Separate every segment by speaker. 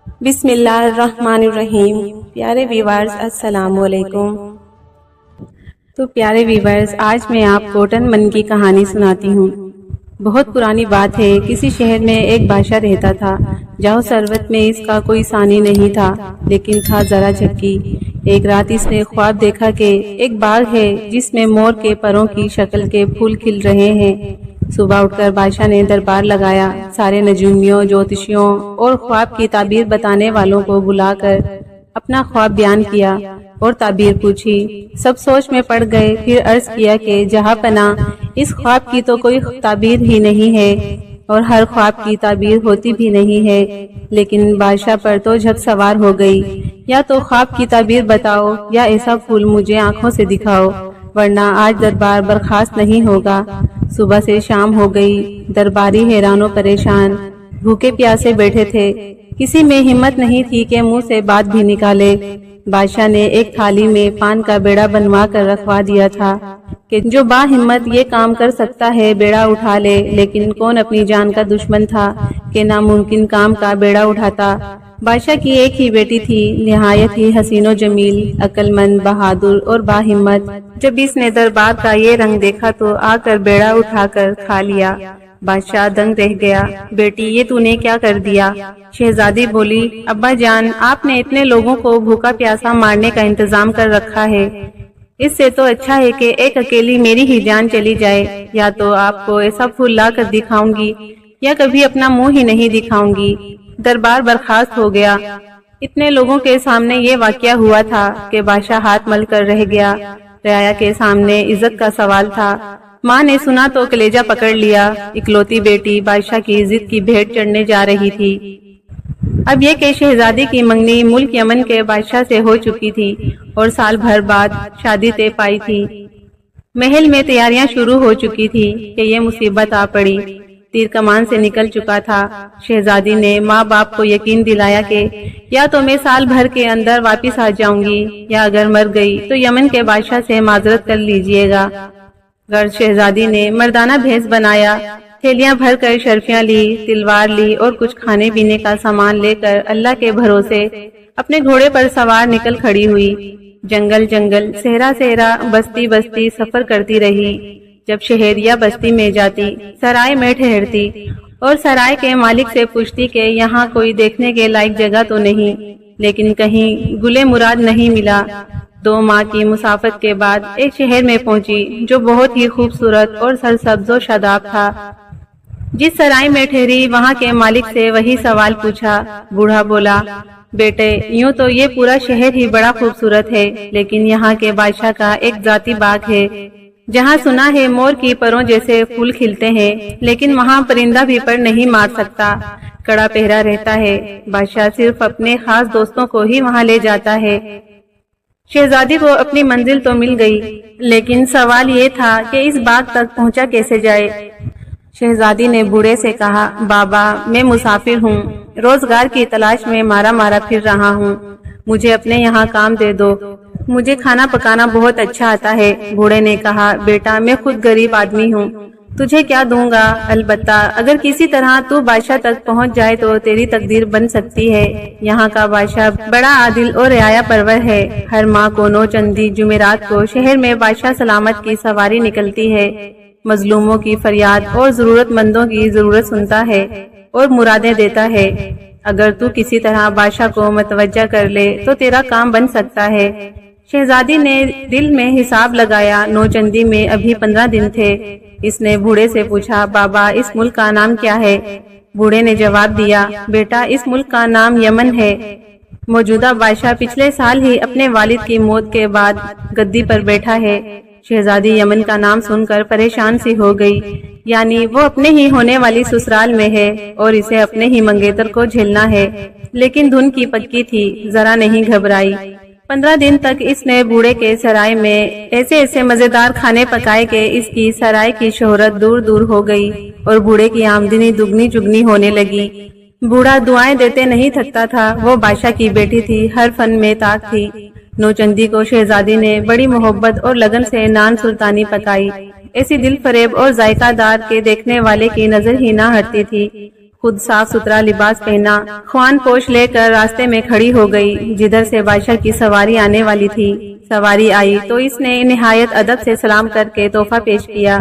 Speaker 1: بسم اللہ الرحمن الرحیم۔ پیارے ویورز السلام علیکم۔ تو پیارے ویورز، آج میں آپ کو ٹن من کی کہانی سناتی ہوں۔ بہت پرانی بات ہے، کسی شہر میں ایک بادشاہ رہتا تھا، جہاں ثروت میں اس کا کوئی ثانی نہیں تھا، لیکن تھا ذرا جھکی۔ ایک رات اس نے خواب دیکھا کہ ایک باغ ہے جس میں مور کے پروں کی شکل کے پھول کھل رہے ہیں۔ صبح اٹھ کر بادشاہ نے دربار لگایا، سارے نجومیوں، جوتشیوں اور خواب کی تعبیر بتانے والوں کو بلا کر اپنا خواب بیان کیا اور تعبیر پوچھی۔ سب سوچ میں پڑ گئے، پھر عرض کیا کہ جہاں پناہ، اس خواب کی تو کوئی تعبیر ہی نہیں ہے اور ہر خواب کی تعبیر ہوتی بھی نہیں ہے۔ لیکن بادشاہ پر تو جھک سوار ہو گئی، یا تو خواب کی تعبیر بتاؤ یا ایسا پھول مجھے آنکھوں سے دکھاؤ، ورنہ آج دربار برخاست نہیں ہوگا۔ صبح سے شام ہو گئی، درباری حیران و پریشان، بھوکے پیاسے بیٹھے تھے، کسی میں ہمت نہیں تھی کہ منہ سے بات بھی نکالے۔ بادشاہ نے ایک تھالی میں پان کا بیڑا بنوا کر رکھوا دیا تھا کہ جو با ہمت یہ کام کر سکتا ہے بیڑا اٹھا لے، لیکن کون اپنی جان کا دشمن تھا کہ ناممکن کام کا بیڑا اٹھاتا۔ بادشاہ کی ایک ہی بیٹی تھی، نہایت ہی حسین و جمیل، عقل مند، بہادر اور با ہمت۔ جب اس نے دربار کا یہ رنگ دیکھا تو آ کر بیڑا اٹھا کر کھا لیا۔ بادشاہ دنگ رہ گیا، بیٹی یہ تو نے کیا کر دیا؟ شہزادی بولی، ابا جان، آپ نے اتنے لوگوں کو بھوکا پیاسا مارنے کا انتظام کر رکھا ہے، اس سے تو اچھا ہے کہ ایک اکیلی میری ہی جان چلی جائے۔ یا تو آپ کو ایسا پھول لا کر دکھاؤں گی یا کبھی اپنا منہ ہی نہیں دکھاؤں گی۔ دربار برخاست ہو گیا۔ اتنے لوگوں کے سامنے یہ واقعہ ہوا تھا کہ بادشاہ ہاتھ مل کر رہ گیا۔ رعایا کے سامنے عزت کا سوال تھا۔ ماں نے سنا تو کلیجہ پکڑ لیا، اکلوتی بیٹی بادشاہ کی عزت کی بھیٹ چڑھنے جا رہی تھی۔ اب یہ کہ شہزادی کی منگنی ملک یمن کے بادشاہ سے ہو چکی تھی اور سال بھر بعد شادی طے پائی تھی۔ محل میں تیاریاں شروع ہو چکی تھی کہ یہ مصیبت آ پڑی۔ تیر کمان سے نکل چکا تھا۔ شہزادی نے ماں باپ کو یقین دلایا کہ یا تو میں سال بھر کے اندر واپس آ جاؤں گی، یا اگر مر گئی تو یمن کے بادشاہ سے معذرت کر لیجئے گا۔ شہزادی نے مردانہ بھیس بنایا، تھیلیاں بھر کر شرفیاں لی، تلوار لی اور کچھ کھانے پینے کا سامان لے کر اللہ کے بھروسے اپنے گھوڑے پر سوار نکل کھڑی ہوئی۔ جنگل جنگل، صحرا صحرا، بستی بستی سفر کرتی رہی۔ جب شہر یا بستی میں جاتی، سرائے میں ٹھہرتی اور سرائے کے مالک سے پوچھتی کہ یہاں کوئی دیکھنے کے لائق جگہ تو نہیں، لیکن کہیں گلے مراد نہیں ملا۔ 2 ماہ کی مسافت کے بعد ایک شہر میں پہنچی جو بہت ہی خوبصورت اور سرسبز و شاداب تھا۔ جس سرائے میں ٹھہری وہاں کے مالک سے وہی سوال پوچھا۔ بوڑھا بولا، بیٹے یوں تو یہ پورا شہر ہی بڑا خوبصورت ہے، لیکن یہاں کے بادشاہ کا ایک ذاتی باغ ہے جہاں سنا ہے مور کی پروں جیسے پھول کھلتے ہیں، لیکن وہاں پرندہ بھی پر نہیں مار سکتا، کڑا پہرا رہتا ہے۔ بادشاہ صرف اپنے خاص دوستوں کو ہی وہاں لے جاتا ہے۔ شہزادی کو اپنی منزل تو مل گئی، لیکن سوال یہ تھا کہ اس باغ تک پہنچا کیسے جائے۔ شہزادی نے بوڑھے سے کہا، بابا میں مسافر ہوں، روزگار کی تلاش میں مارا مارا پھر رہا ہوں، مجھے اپنے یہاں کام دے دو، مجھے کھانا پکانا بہت اچھا آتا ہے۔ بوڑھے نے کہا، بیٹا میں خود غریب آدمی ہوں، تجھے کیا دوں گا، البتہ اگر کسی طرح تو بادشاہ تک پہنچ جائے تو تیری تقدیر بن سکتی ہے۔ یہاں کا بادشاہ بڑا عادل اور رعایا پرور ہے۔ ہر ماہ کو 9 چندی جمعرات کو شہر میں بادشاہ سلامت کی سواری نکلتی ہے، مظلوموں کی فریاد اور ضرورت مندوں کی ضرورت سنتا ہے اور مرادیں دیتا ہے۔ اگر تو کسی طرح بادشاہ کو متوجہ کر لے تو تیرا کام بن سکتا ہے۔ شہزادی نے دل میں حساب لگایا، 9 چندی میں ابھی 15 دن تھے۔ اس نے بوڑھے سے پوچھا، بابا اس ملک کا نام کیا ہے؟ بوڑھے نے جواب دیا، بیٹا اس ملک کا نام یمن ہے۔ موجودہ بادشاہ پچھلے سال ہی اپنے والد کی موت کے بعد گدی پر بیٹھا ہے۔ شہزادی یمن کا نام سن کر پریشان سی ہو گئی، یعنی وہ اپنے ہی ہونے والی سسرال میں ہے اور اسے اپنے ہی منگیتر کو جھیلنا ہے، لیکن دھن کی پکی تھی، ذرا نہیں گھبرائی۔ 15 دن تک اس نے بوڑھے کے سرائے میں ایسے مزیدار کھانے پکائے کہ اس کی سرائے کی شہرت دور دور ہو گئی اور بوڑھے کی آمدنی دگنی چگنی ہونے لگی۔ بوڑھا دعائیں دیتے نہیں تھکتا تھا۔ وہ بادشاہ کی بیٹی تھی، ہر فن میں طاق تھی۔ 9 چندی کو شہزادی نے بڑی محبت اور لگن سے نان سلطانی پکائی، ایسی دل فریب اور ذائقہ دار کے دیکھنے والے کی نظر ہی نہ ہٹتی تھی۔ خود صاف ستھرا لباس پہنا، خوان پوش لے کر راستے میں کھڑی ہو گئی جدھر سے بادشاہ کی سواری آنے والی تھی۔ سواری آئی تو اس نے نہایت ادب سے سلام کر کے تحفہ پیش کیا۔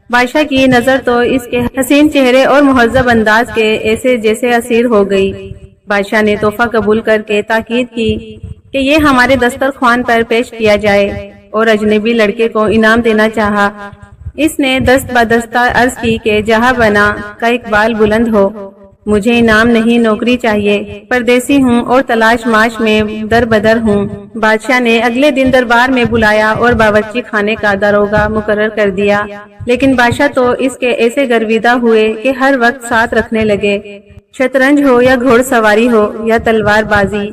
Speaker 1: بادشاہ کی نظر تو اس کے حسین چہرے اور مہذب انداز کے ایسے جیسے اسیر ہو گئی۔ بادشاہ نے تحفہ قبول کر کے تاکید کی کہ یہ ہمارے دسترخوان پر پیش کیا جائے، اور اجنبی لڑکے کو انعام دینا چاہا۔ اس نے دست بدستہ عرض کی کہ جہاں بنا کا اقبال بلند ہو، مجھے انعام نہیں نوکری چاہیے، پردیسی ہوں اور تلاش معاش میں در بدر ہوں۔ بادشاہ نے اگلے دن دربار میں بلایا اور باورچی خانے کا داروغہ مقرر کر دیا، لیکن بادشاہ تو اس کے ایسے گرویدہ ہوئے کہ ہر وقت ساتھ رکھنے لگے، شطرنج ہو یا گھوڑ سواری ہو یا تلوار بازی،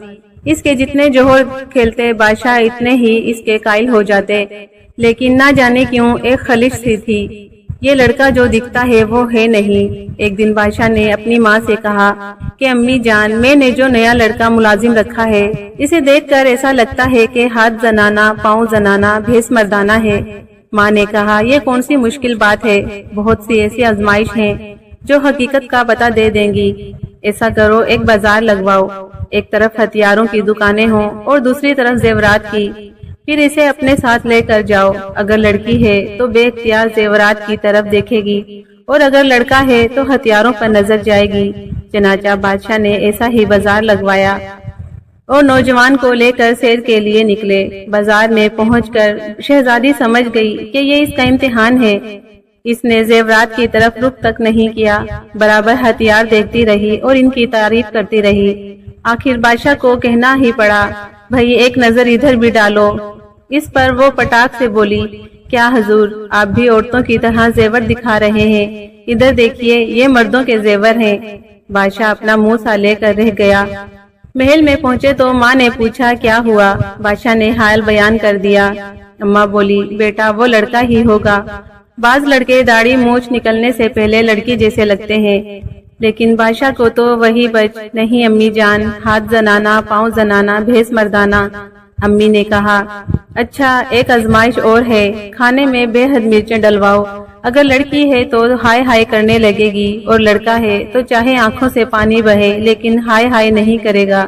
Speaker 1: اس کے جتنے جوہر کھیلتے بادشاہ اتنے ہی اس کے قائل ہو جاتے۔ لیکن نہ جانے کیوں ایک خلش سی تھی، یہ لڑکا جو دکھتا ہے وہ ہے نہیں۔ ایک دن بادشاہ نے اپنی ماں سے کہا کہ امی جان، میں نے جو نیا لڑکا ملازم رکھا ہے، اسے دیکھ کر ایسا لگتا ہے کہ ہاتھ زنانہ، پاؤں زنانہ، بھیس مردانہ ہے۔ ماں نے کہا یہ کون سی مشکل بات ہے، بہت سی ایسی آزمائش ہیں جو حقیقت کا پتہ دے دیں گی۔ ایسا کرو، ایک بازار لگواؤ، ایک طرف ہتھیاروں کی دکانیں ہوں اور دوسری طرف زیورات کی، پھر اسے اپنے ساتھ لے کر جاؤ۔ اگر لڑکی ہے تو بے اختیار زیورات کی طرف دیکھے گی، اور اگر لڑکا ہے تو ہتھیاروں پر نظر جائے گی۔ چنانچہ بادشاہ نے ایسا ہی بازار لگوایا اور نوجوان کو لے کر سیر کے لیے نکلے۔ بازار میں پہنچ کر شہزادی سمجھ گئی کہ یہ اس کا امتحان ہے۔ اس نے زیورات کی طرف رخ تک نہیں کیا، برابر ہتھیار دیکھتی رہی اور ان کی تعریف کرتی رہی۔ آخر بادشاہ کو کہنا ہی پڑا، بھئی ایک نظر ادھر بھی ڈالو۔ اس پر وہ پٹاخ سے بولی، کیا حضور، آپ بھی عورتوں کی طرح زیور دکھا رہے ہیں؟ ادھر دیکھیے، یہ مردوں کے زیور ہیں۔ بادشاہ اپنا منہ سا لے کر رہ گیا۔ محل میں پہنچے تو ماں نے پوچھا کیا ہوا؟ بادشاہ نے حال بیان کر دیا۔ اماں بولی، بیٹا وہ لڑکا ہی ہوگا، بعض لڑکے داڑھی مونچھ نکلنے سے پہلے لڑکی جیسے لگتے ہیں، لیکن بادشاہ کو تو وہی بچ نہیں امی جان، ہاتھ زنانہ، پاؤں زنانہ، بھیس مردانہ۔ امی نے کہا، اچھا ایک آزمائش اور ہے، کھانے میں بے حد مرچیں ڈلواؤ۔ اگر لڑکی ہے تو ہائے ہائے کرنے لگے گی، اور لڑکا ہے تو چاہے آنکھوں سے پانی بہے لیکن ہائے ہائے نہیں کرے گا۔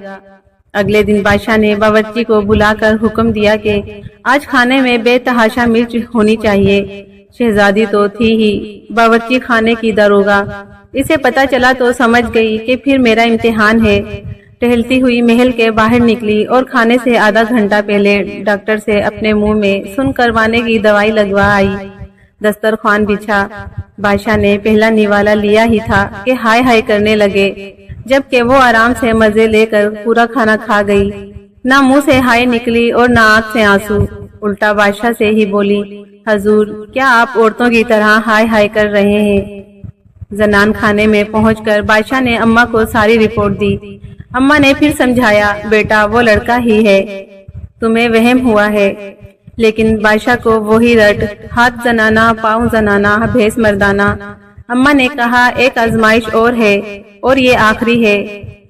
Speaker 1: اگلے دن بادشاہ نے باورچی کو بلا کر حکم دیا کہ آج کھانے میں بے تحاشا مرچ ہونی چاہیے۔ شہزادی تو تھی ہی باورچی خانے کی داروغہ، اسے پتا چلا تو سمجھ گئی کہ پھر میرا امتحان ہے۔ ٹہلتی ہوئی محل کے باہر نکلی اور کھانے سے آدھا گھنٹہ پہلے ڈاکٹر سے اپنے منہ میں سن کروانے کی دوائی لگوا آئی۔ دسترخوان بچھا، بادشاہ نے پہلا نوالا لیا ہی تھا کہ ہائے ہائے کرنے لگے، جبکہ وہ آرام سے مزے لے کر پورا کھانا کھا گئی۔ نہ منہ سے ہائے نکلی اور نہ آنکھ سے آنسو، الٹا بادشاہ سے ہی بولی، حضور کیا آپ عورتوں کی طرح ہائے ہائے کر رہے ہیں؟ زنان خانے میں پہنچ کر بادشاہ نے اماں کو ساری رپورٹ دی۔ اماں نے پھر سمجھایا، بیٹا وہ لڑکا ہی ہے، تمہیں وہم ہوا ہے۔ لیکن بادشاہ کو وہی رٹ، ہاتھ زنانہ، پاؤں زنانہ، بھیس مردانہ۔ اماں نے کہا، ایک آزمائش اور ہے، اور یہ آخری ہے۔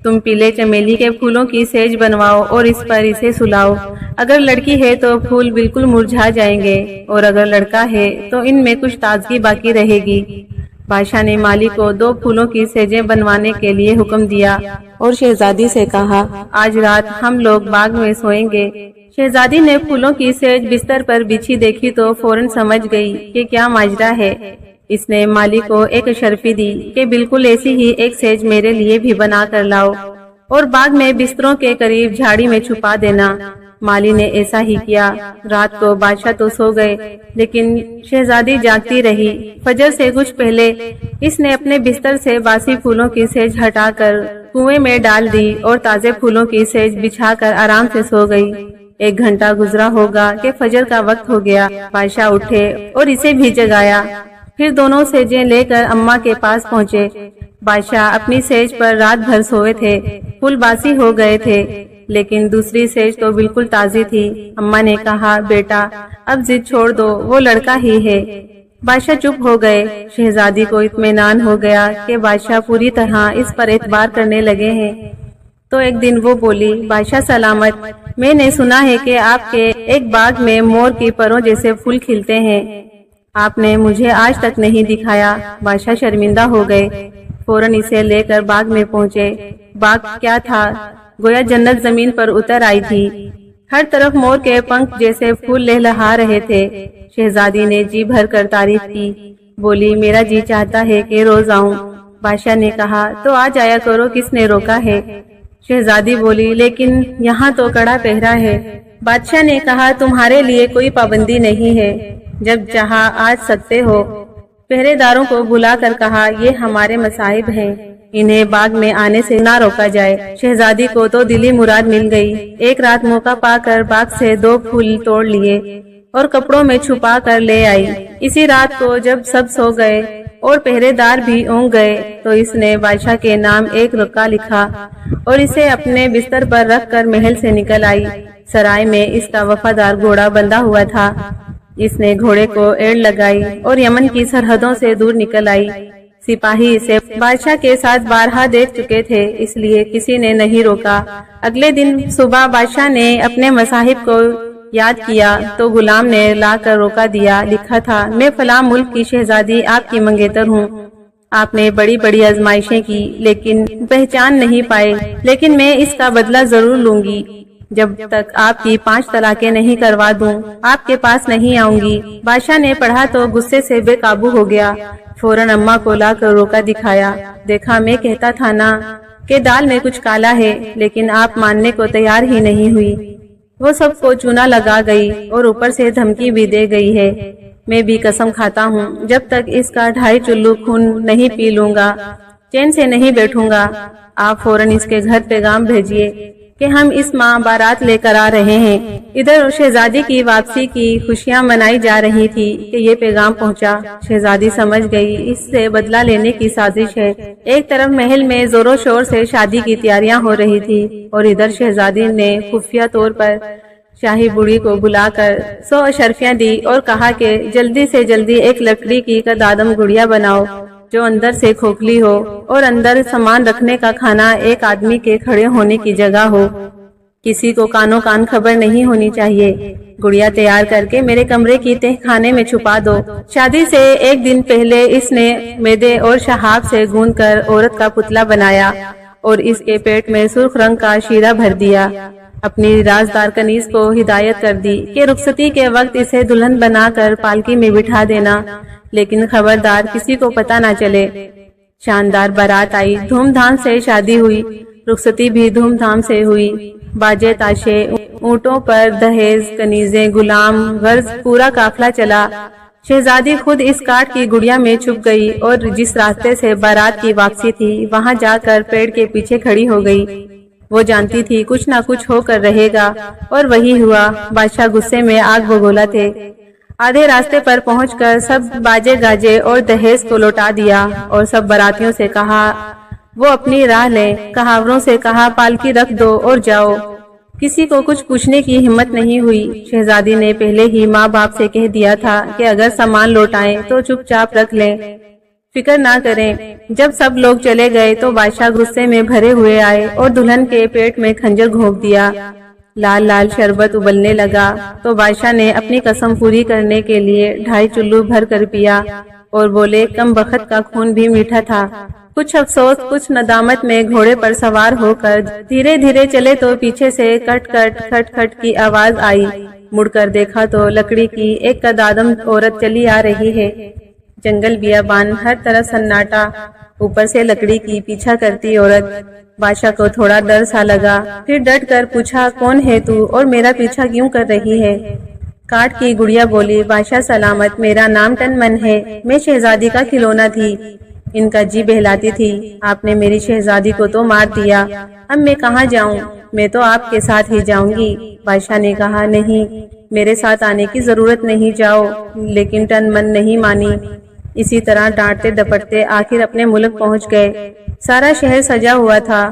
Speaker 1: تم پیلے چمیلی کے پھولوں کی سیج بنواؤ اور اس پر اسے سلاؤ۔ اگر لڑکی ہے تو پھول بالکل مرجھا جائیں گے، اور اگر لڑکا ہے تو ان میں کچھ تازگی باقی رہے گی۔ بادشاہ نے مالی کو 2 پھولوں کی سیجیں بنوانے کے لیے حکم دیا اور شہزادی سے کہا، آج رات ہم لوگ باغ میں سوئیں گے۔ شہزادی نے پھولوں کی سیج بستر پر بچھی دیکھی تو فوراً سمجھ گئی کہ کیا ماجرا ہے۔ اس نے مالی کو ایک شرفی دی کہ بالکل ایسی ہی ایک سیج میرے لیے بھی بنا کر لاؤ، اور باغ میں بستروں کے قریب جھاڑی میں چھپا دینا۔ مالی نے ایسا ہی کیا۔ رات کو بادشاہ تو سو گئے، لیکن شہزادی جاگتی رہی۔ فجر سے کچھ پہلے اس نے اپنے بستر سے باسی پھولوں کی سیج ہٹا کر کنویں میں ڈال دی اور تازے پھولوں کی سیج بچھا کر آرام سے سو گئی۔ 1 گھنٹہ گزرا ہوگا کہ فجر کا وقت ہو گیا۔ بادشاہ اٹھے اور اسے بھی جگایا، پھر دونوں سیجیں لے کر اماں کے پاس پہنچے۔ بادشاہ اپنی سیج پر رات بھر سوئے تھے، پھول باسی ہو گئے تھے، لیکن دوسری سیج تو بالکل تازی تھی۔ اماں نے کہا، بیٹا اب ضد چھوڑ دو، وہ لڑکا ہی ہے۔ بادشاہ چپ ہو گئے۔ شہزادی کو اطمینان ہو گیا کہ بادشاہ پوری طرح اس پر اعتبار کرنے لگے ہیں، تو ایک دن وہ بولی، بادشاہ سلامت، میں نے سنا ہے کہ آپ کے ایک باغ میں مور کی پروں جیسے پھول کھلتے ہیں، آپ نے مجھے آج تک نہیں دکھایا۔ بادشاہ شرمندہ ہو گئے، فوراً اسے لے کر باغ میں پہنچے۔ باغ کیا تھا، گویا جنت زمین پر اتر آئی تھی۔ ہر طرف مور کے پنکھ جیسے پھول لہلہا رہے تھے۔ شہزادی نے جی بھر کر تعریف کی، بولی میرا جی چاہتا ہے کہ روز آؤں۔ بادشاہ نے کہا تو آ جایا کرو، کس نے روکا ہے؟ شہزادی بولی لیکن یہاں تو کڑا پہرا ہے۔ بادشاہ نے کہا تمہارے لیے کوئی پابندی نہیں ہے، جب چاہا آ سکتے ہو۔ پہرے داروں کو بلا کر کہا یہ ہمارے مصائب ہیں، انہیں باغ میں آنے سے نہ روکا جائے۔ شہزادی کو تو دلی مراد مل گئی۔ ایک رات موقع پا کر باغ سے 2 پھول توڑ لیے اور کپڑوں میں چھپا کر لے آئی۔ اسی رات کو جب سب سو گئے اور پہرے دار بھی اونگ گئے تو اس نے بادشاہ کے نام ایک رکا لکھا اور اسے اپنے بستر پر رکھ کر محل سے نکل آئی۔ سرائے میں اس کا وفادار گھوڑا بندھا ہوا تھا۔ اس نے گھوڑے کو ایڑ لگائی اور یمن کی سرحدوں سے دور نکل آئی۔ سپاہی اسے بادشاہ کے ساتھ بارہا دیکھ چکے تھے، اس لیے کسی نے نہیں روکا۔ اگلے دن صبح بادشاہ نے اپنے مصاحب کو یاد کیا تو غلام نے لا کر روکا دیا۔ لکھا تھا میں فلاں ملک کی شہزادی آپ کی منگیتر ہوں۔ آپ نے بڑی بڑی آزمائشیں کی لیکن پہچان نہیں پائے، لیکن میں اس کا بدلہ ضرور لوں گی۔ جب تک آپ کی 5 طلاقیں نہیں کروا دوں آپ کے پاس نہیں آؤں گی۔ بادشاہ نے پڑھا تو غصے سے بے قابو ہو گیا۔ فوراً اماں کو لا کر روکا دکھایا۔ دیکھا میں کہتا تھا نا کہ دال میں کچھ کالا ہے، لیکن آپ ماننے کو تیار ہی نہیں ہوئی۔ وہ سب کو چونا لگا گئی اور اوپر سے دھمکی بھی دے گئی ہے۔ میں بھی قسم کھاتا ہوں جب تک اس کا 2.5 چلو خون نہیں پی لوں گا چین سے نہیں بیٹھوں گا۔ آپ فوراً اس کے گھر پیغام بھیجیے کہ ہم اس ماہ بارات لے کر آ رہے ہیں۔ ادھر شہزادی کی واپسی کی خوشیاں منائی جا رہی تھی کہ یہ پیغام پہنچا۔ شہزادی سمجھ گئی اس سے بدلہ لینے کی سازش ہے۔ ایک طرف محل میں زور و شور سے شادی کی تیاریاں ہو رہی تھی اور ادھر شہزادی نے خفیہ طور پر شاہی بوڑھی کو بلا کر 100 اشرفیاں دی اور کہا کہ جلدی سے جلدی ایک لکڑی کی قدادم گڑیا بناؤ جو اندر سے کھوکھلی ہو اور اندر سامان رکھنے کا کھانا ایک آدمی کے کھڑے ہونے کی جگہ ہو۔ کسی کو کانوں کان خبر نہیں ہونی چاہیے۔ گڑیا تیار کر کے میرے کمرے کی تہ خانے میں چھپا دو۔ شادی سے 1 دن پہلے اس نے میدے اور شہاب سے گوندھ کر عورت کا پتلا بنایا اور اس کے پیٹ میں سرخ رنگ کا شیرہ بھر دیا۔ اپنی رازدار کنیز کو ہدایت کر دی کہ رخصتی کے وقت اسے دلہن بنا کر پالکی میں بٹھا دینا، لیکن خبردار کسی کو پتہ نہ چلے۔ شاندار بارات آئی، دھوم دھام سے شادی ہوئی، رخصتی بھی دھوم دھام سے ہوئی۔ باجے تاشے، اونٹوں پر دہیز، کنیزیں، غلام، غرض پورا قافلہ چلا۔ شہزادی خود اس کاٹ کی گڑیا میں چھپ گئی اور جس راستے سے بارات کی واپسی تھی وہاں جا کر پیڑ کے پیچھے کھڑی ہو گئی۔ وہ جانتی تھی کچھ نہ کچھ ہو کر رہے گا اور وہی ہوا۔ بادشاہ غصے میں آگ بگولا تھے۔ آدھے راستے پر پہنچ کر سب باجے گاجے اور دہیز کو لوٹا دیا اور سب براتیوں سے کہا وہ اپنی راہ لیں۔ کہاوروں سے کہا پالکی رکھ دو اور جاؤ۔ کسی کو کچھ پوچھنے کی ہمت نہیں ہوئی۔ شہزادی نے پہلے ہی ماں باپ سے کہہ دیا تھا کہ اگر سامان لوٹائیں تو چپ چاپ رکھ لیں، فکر نہ کریں۔ جب سب لوگ چلے گئے تو بادشاہ غصے میں بھرے ہوئے آئے اور دلہن کے پیٹ میں خنجر گھونپ دیا۔ لال لال شربت ابلنے لگا تو بادشاہ نے اپنی قسم پوری کرنے کے لیے 2.5 چلو بھر کر پیا اور بولے کم بخت کا خون بھی میٹھا تھا۔ کچھ افسوس کچھ ندامت میں گھوڑے پر سوار ہو کر دھیرے دھیرے چلے تو پیچھے سے کٹ کٹ کھٹ کھٹ کی آواز آئی۔ مڑ کر دیکھا تو لکڑی کی ایک قدادم عورت چلی آ رہی ہے۔ جنگل بیابان، ہر طرف سناٹا، اوپر سے لکڑی کی پیچھا کرتی عورت۔ بادشاہ کو تھوڑا ڈر سا لگا، پھر ڈٹ کر پوچھا کون ہے تو اور میرا پیچھا کیوں کر رہی ہے؟ کاٹ کی گڑیا بولی بادشاہ سلامت، میرا نام ٹن من ہے، میں شہزادی کا کھلونا تھی، ان کا جی بہلاتی تھی، آپ نے میری شہزادی کو تو مار دیا، اب میں کہاں جاؤں؟ میں تو آپ کے ساتھ ہی جاؤں گی۔ بادشاہ نے کہا نہیں، میرے ساتھ آنے کی ضرورت نہیں، جاؤ، لیکن ٹن من نہیں مانی۔ اسی طرح ڈانٹتے ڈپٹتے آخر اپنے ملک پہنچ گئے۔ سارا شہر سجا ہوا تھا۔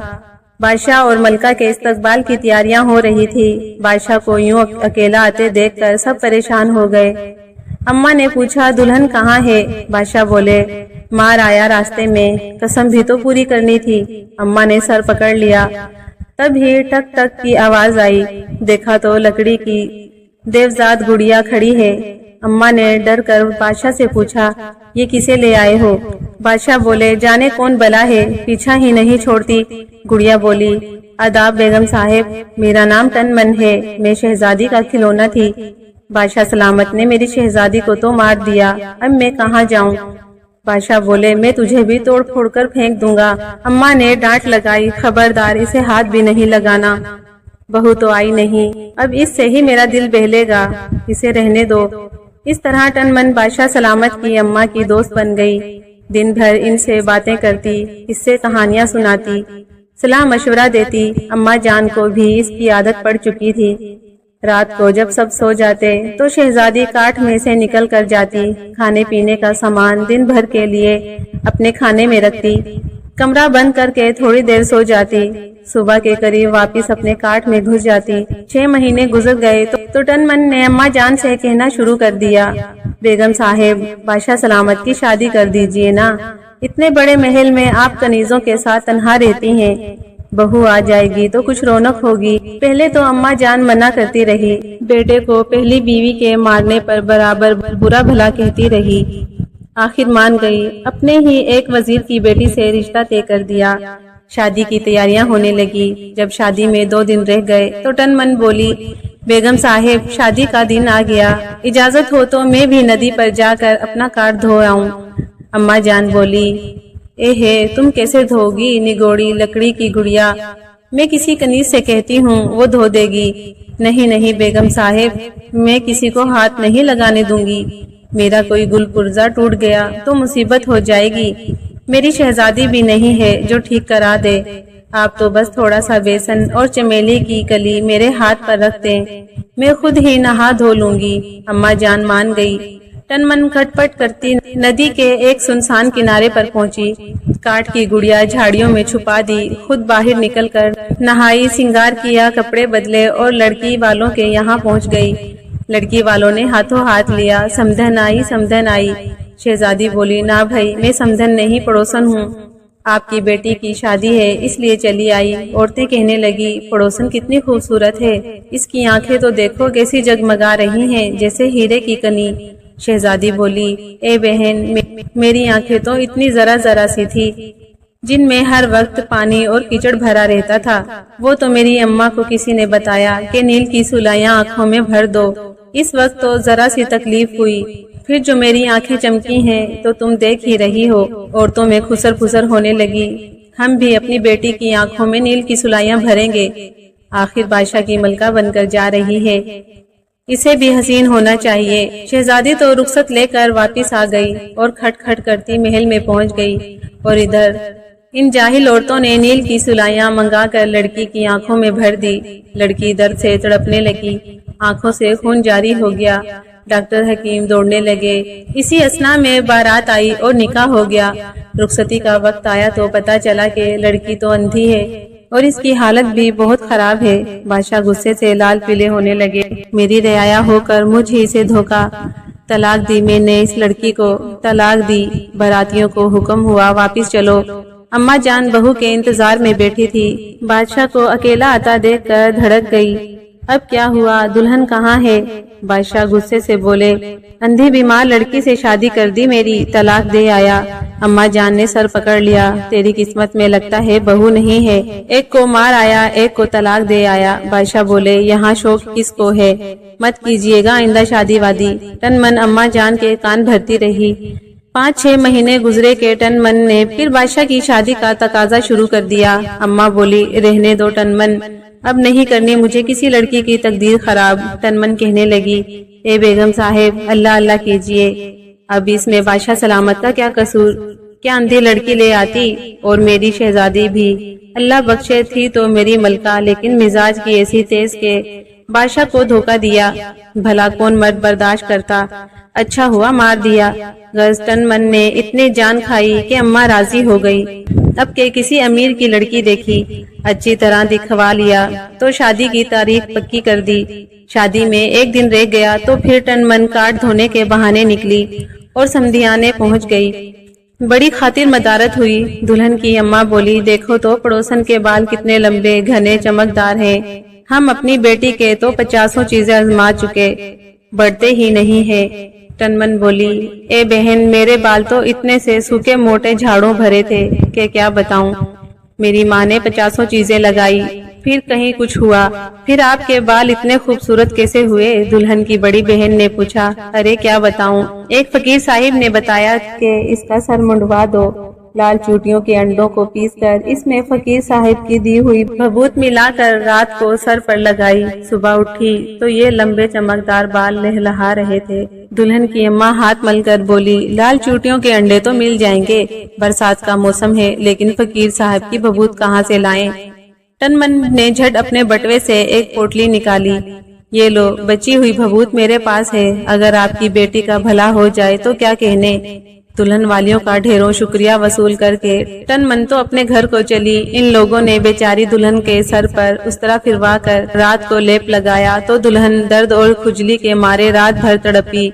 Speaker 1: بادشاہ اور ملکہ کے استقبال کی تیاریاں ہو رہی تھی۔ بادشاہ کو یوں اکیلا آتے دیکھ کر سب پریشان ہو گئے۔ اماں نے پوچھا دلہن کہاں ہے؟ بادشاہ بولے مار آیا راستے میں، قسم بھی تو پوری کرنی تھی۔ اماں نے سر پکڑ لیا۔ تب ہی ٹک ٹک کی آواز آئی۔ دیکھا تو لکڑی کی دیوزاد گڑیا کھڑی ہے۔ اماں نے ڈر کر بادشاہ سے پوچھا یہ کسے لے آئے ہو؟ بادشاہ بولے جانے کون بلا ہے، پیچھا ہی نہیں چھوڑتی۔ گڑیا بولی آداب بیگم صاحب، میرا نام ٹن من ہے، میں شہزادی کا کھلونا تھی۔ بادشاہ سلامت نے میری شہزادی کو تو مار دیا، اب میں کہاں جاؤں؟ بادشاہ بولے میں تجھے بھی توڑ پھوڑ کر پھینک دوں گا۔ اماں نے ڈانٹ لگائی خبردار اسے ہاتھ بھی نہیں لگانا، بہو تو آئی نہیں، اب اس سے ہی میرا دل بہلے گا، اسے رہنے دو۔ اس طرح ٹن من بادشاہ سلامت کی اماں کی دوست بن گئی، دن بھر ان سے باتیں کرتی، اس سے کہانیاں سناتی، صلاح مشورہ دیتی۔ اماں جان کو بھی اس کی عادت پڑ چکی تھی۔ رات کو جب سب سو جاتے تو شہزادی کاٹ میں سے نکل کر جاتی، کھانے پینے کا سامان دن بھر کے لیے اپنے کھانے میں رکھتی، کمرہ بند کر کے تھوڑی دیر سو جاتی، صبح کے قریب واپس اپنے کاٹ میں گھس جاتی۔ 6 مہینے گزر گئے تو ٹن من نے اماں جان سے کہنا شروع کر دیا بیگم صاحب بادشاہ سلامت کی شادی کر دیجئے نا، اتنے بڑے محل میں آپ کنیزوں کے ساتھ تنہا رہتی ہیں، بہو آ جائے گی تو کچھ رونق ہوگی۔ پہلے تو اماں جان منع کرتی رہی، بیٹے کو پہلی بیوی کے مارنے پر برابر برا بھلا کہتی رہی، آخر مان گئی، اپنے ہی ایک وزیر کی بیٹی سے رشتہ طے کر دیا۔ شادی کی تیاریاں ہونے لگی۔ جب شادی میں 2 دن رہ گئے تو ٹن من بولی بیگم صاحب شادی کا دن آ گیا، اجازت ہو تو میں بھی ندی پر جا کر اپنا کاٹ دھو آؤں۔ اماں جان بولی اے ہے تم کیسے دھو گی نگوڑی لکڑی کی گڑیا، میں کسی کنیز سے کہتی ہوں وہ دھو دے گی۔ نہیں نہیں بیگم صاحب میں کسی کو ہاتھ نہیں لگانے دوں گی، میرا کوئی گل پرزہ ٹوٹ گیا تو مصیبت ہو جائے گی، میری شہزادی بھی نہیں ہے جو ٹھیک کرا دے، آپ تو بس تھوڑا سا بیسن اور چمیلی کی کلی میرے ہاتھ پر رکھ دیں، میں خود ہی نہا دھو لوں گی۔ اماں جان مان گئی۔ ٹن من کھٹ پٹ کرتی ندی کے ایک سنسان کنارے پر پہنچی، کاٹ کی گڑیا جھاڑیوں میں چھپا دی، خود باہر نکل کر نہائی، سنگار کیا، کپڑے بدلے اور لڑکی والوں کے یہاں پہنچ گئی۔ لڑکی والوں نے ہاتھوں ہاتھ لیا، سمدھن آئی سمدھن آئی۔ شہزادی بولی نہ بھائی میں سمدھن نہیں پڑوسن ہوں، آپ کی بیٹی کی شادی ہے اس لیے چلی آئی۔ عورتیں کہنے لگی پڑوسن کتنی خوبصورت ہے، اس کی آنکھیں تو دیکھو کیسی جگمگا رہی ہیں جیسے ہیرے کی کنی۔ شہزادی بولی اے بہن میری آنکھیں تو اتنی ذرا ذرا سی تھی جن میں ہر وقت پانی اور کیچڑ بھرا رہتا تھا، وہ تو میری اماں کو کسی نے بتایا کہ نیل کی سلائیاں آنکھوں میں بھر دو، اس وقت تو ذرا سی تکلیف ہوئی، پھر جو میری آنکھیں چمکی ہیں تو تم دیکھ ہی رہی ہو، عورتوں میں خسر پھسر ہونے لگی، ہم بھی اپنی بیٹی کی آنکھوں میں نیل کی سلائیاں بھریں گے، آخر بادشاہ کی ملکہ بن کر جا رہی ہے، اسے بھی حسین ہونا چاہیے۔ شہزادی تو رخصت لے کر واپس آ گئی اور کھٹ کھٹ کرتی محل میں پہنچ گئی، اور ادھر ان جاہل عورتوں نے نیل کی سلائیاں منگا کر لڑکی کی آنکھوں میں بھر دی۔ لڑکی درد سے تڑپنے لگی، آنکھوں سے خون جاری ہو گیا، ڈاکٹر حکیم دوڑنے لگے، اسی اثنا میں بارات آئی اور نکاح ہو گیا۔ رخصتی کا وقت آیا تو پتا چلا کہ لڑکی تو اندھی ہے اور اس کی حالت بھی بہت خراب ہے۔ بادشاہ غصے سے لال پیلے ہونے لگے، میری رعایا ہو کر مجھ ہی سے دھوکا، طلاق دی میں نے اس لڑکی کو، طلاق دی۔ براتیوں کو حکم ہوا واپس چلو۔ اماں جان بہو کے انتظار میں بیٹھی تھی، بادشاہ کو اکیلا آتا دیکھ کر دھڑک گئی، اب کیا ہوا، دلہن کہاں ہے؟ بادشاہ غصے سے بولے اندھی بیمار لڑکی سے شادی کر دی میری، طلاق دے آیا۔ اماں جان نے سر پکڑ لیا، تیری قسمت میں لگتا ہے بہو نہیں ہے، ایک کو مار آیا ایک کو طلاق دے آیا۔ بادشاہ بولے یہاں شوق کس کو ہے، مت کیجیے گا آئندہ شادی وادی۔ ٹن من اماں جان کے کان بھرتی رہی۔ 5-6 مہینے گزرے کہ ٹن من نے پھر بادشاہ کی شادی کا تقاضا شروع کر دیا۔ اماں بولی رہنے دو ٹن من، اب نہیں کرنی مجھے کسی لڑکی کی تقدیر خراب۔ ٹن من کہنے لگی اے بیگم صاحب اللہ اللہ کیجئے، اب اس میں بادشاہ سلامت کا کیا قصور، کیا اندھی لڑکی لے آتی، اور میری شہزادی بھی اللہ بخشے تھی تو میری ملکہ، لیکن مزاج کی ایسی تیز کہ بادشاہ کو دھوکہ دیا، بھلا کون مرد برداشت کرتا، اچھا ہوا مار دیا۔ غرض ٹن من نے اتنے جان کھائی کہ اماں راضی ہو گئی، اب کہ کسی امیر کی لڑکی دیکھی، اچھی طرح دکھوا لیا تو شادی کی تاریخ پکی کر دی۔ شادی میں 1 دن رہ گیا تو پھر ٹن من کاٹ دھونے کے بہانے نکلی اور سمدھیانے پہنچ گئی، بڑی خاطر مدارت ہوئی۔ دلہن کی اماں بولی دیکھو تو پڑوسن کے بال کتنے لمبے گھنے چمکدار ہیں، ہم اپنی بیٹی کے تو 50 چیزیں آزما چکے، بڑھتے ہی نہیں ہے۔ تنمن بولی، اے بہن، میرے بال تو اتنے سے سوکھے موٹے جھاڑوں بھرے تھے کہ کیا بتاؤں۔ میری ماں نے 50 چیزیں لگائی، پھر کہیں کچھ ہوا۔ پھر آپ کے بال اتنے خوبصورت کیسے ہوئے؟ دلہن کی بڑی بہن نے پوچھا۔ ارے کیا بتاؤں، ایک فقیر صاحب نے بتایا کہ اس کا سر منڈوا دو، لال چوٹیوں کے انڈوں کو پیس کر اس میں فقیر صاحب کی دی ہوئی بھبوت ملا کر رات کو سر پر لگائی، صبح اٹھی تو یہ لمبے چمکدار بال لہلہا رہے تھے۔ دلہن کی اماں ہاتھ مل کر بولی، لال چوٹیوں کے انڈے تو مل جائیں گے، برسات کا موسم ہے، لیکن فقیر صاحب کی بھبوت کہاں سے لائیں؟ تنمن نے جھٹ اپنے بٹوے سے ایک پوٹلی نکالی۔ یہ لو، بچی ہوئی بھبوت میرے پاس ہے، اگر آپ کی بیٹی کا بھلا ہو جائے تو کیا کہنے۔ دلہن والیوں کا ڈھیروں شکریہ وصول کر کے تنمن تو اپنے گھر کو چلی۔ ان لوگوں نے بیچاری دلہن کے سر پر استرا پھروا کر رات کو لیپ لگایا تو دلہن درد اور کھجلی کے مارے رات بھر تڑپی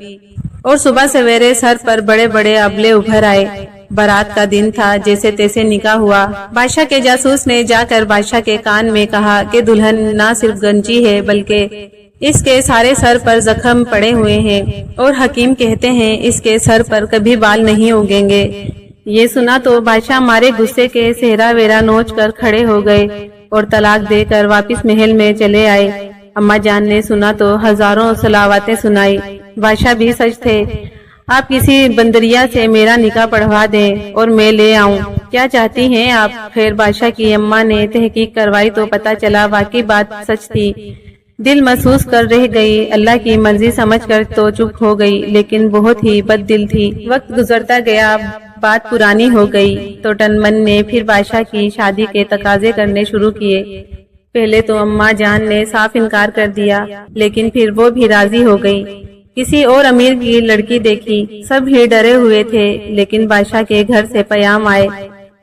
Speaker 1: اور صبح سویرے سر پر بڑے بڑے ابلے ابھر آئے۔ بارات کا دن تھا، جیسے تیسے نکاح ہوا۔ بادشاہ کے جاسوس نے جا کر بادشاہ کے کان میں کہا کہ دلہن نہ صرف گنجی ہے بلکہ اس کے سارے سر پر زخم پڑے ہوئے ہیں، اور حکیم کہتے ہیں اس کے سر پر کبھی بال نہیں اگیں گے۔ یہ سنا تو بادشاہ مارے غصے کے صحرا ویرا نوچ کر کھڑے ہو گئے اور طلاق دے کر واپس محل میں چلے آئے۔ اماں جان نے سنا تو ہزاروں صلواتیں سنائی۔ بادشاہ بھی سچ تھے۔ آپ کسی بندریا سے میرا نکاح پڑھوا دیں اور میں لے آؤں۔ کیا چاہتی ہیں آپ؟ خیر بادشاہ کی اماں نے تحقیق کروائی تو پتہ چلا واقعی بات سچ تھی۔ دل محسوس کر رہ گئی، اللہ کی مرضی سمجھ کر تو چپ ہو گئی، لیکن بہت ہی بد دل تھی۔ وقت گزرتا گیا، بات پرانی ہو گئی تو تنمن نے پھر بادشاہ کی شادی کے تقاضے کرنے شروع کیے۔ پہلے تو اماں جان نے صاف انکار کر دیا، لیکن پھر وہ بھی راضی ہو گئی۔ کسی اور امیر کی لڑکی دیکھی، سب ہی ڈرے ہوئے تھے، لیکن بادشاہ کے گھر سے پیام آئے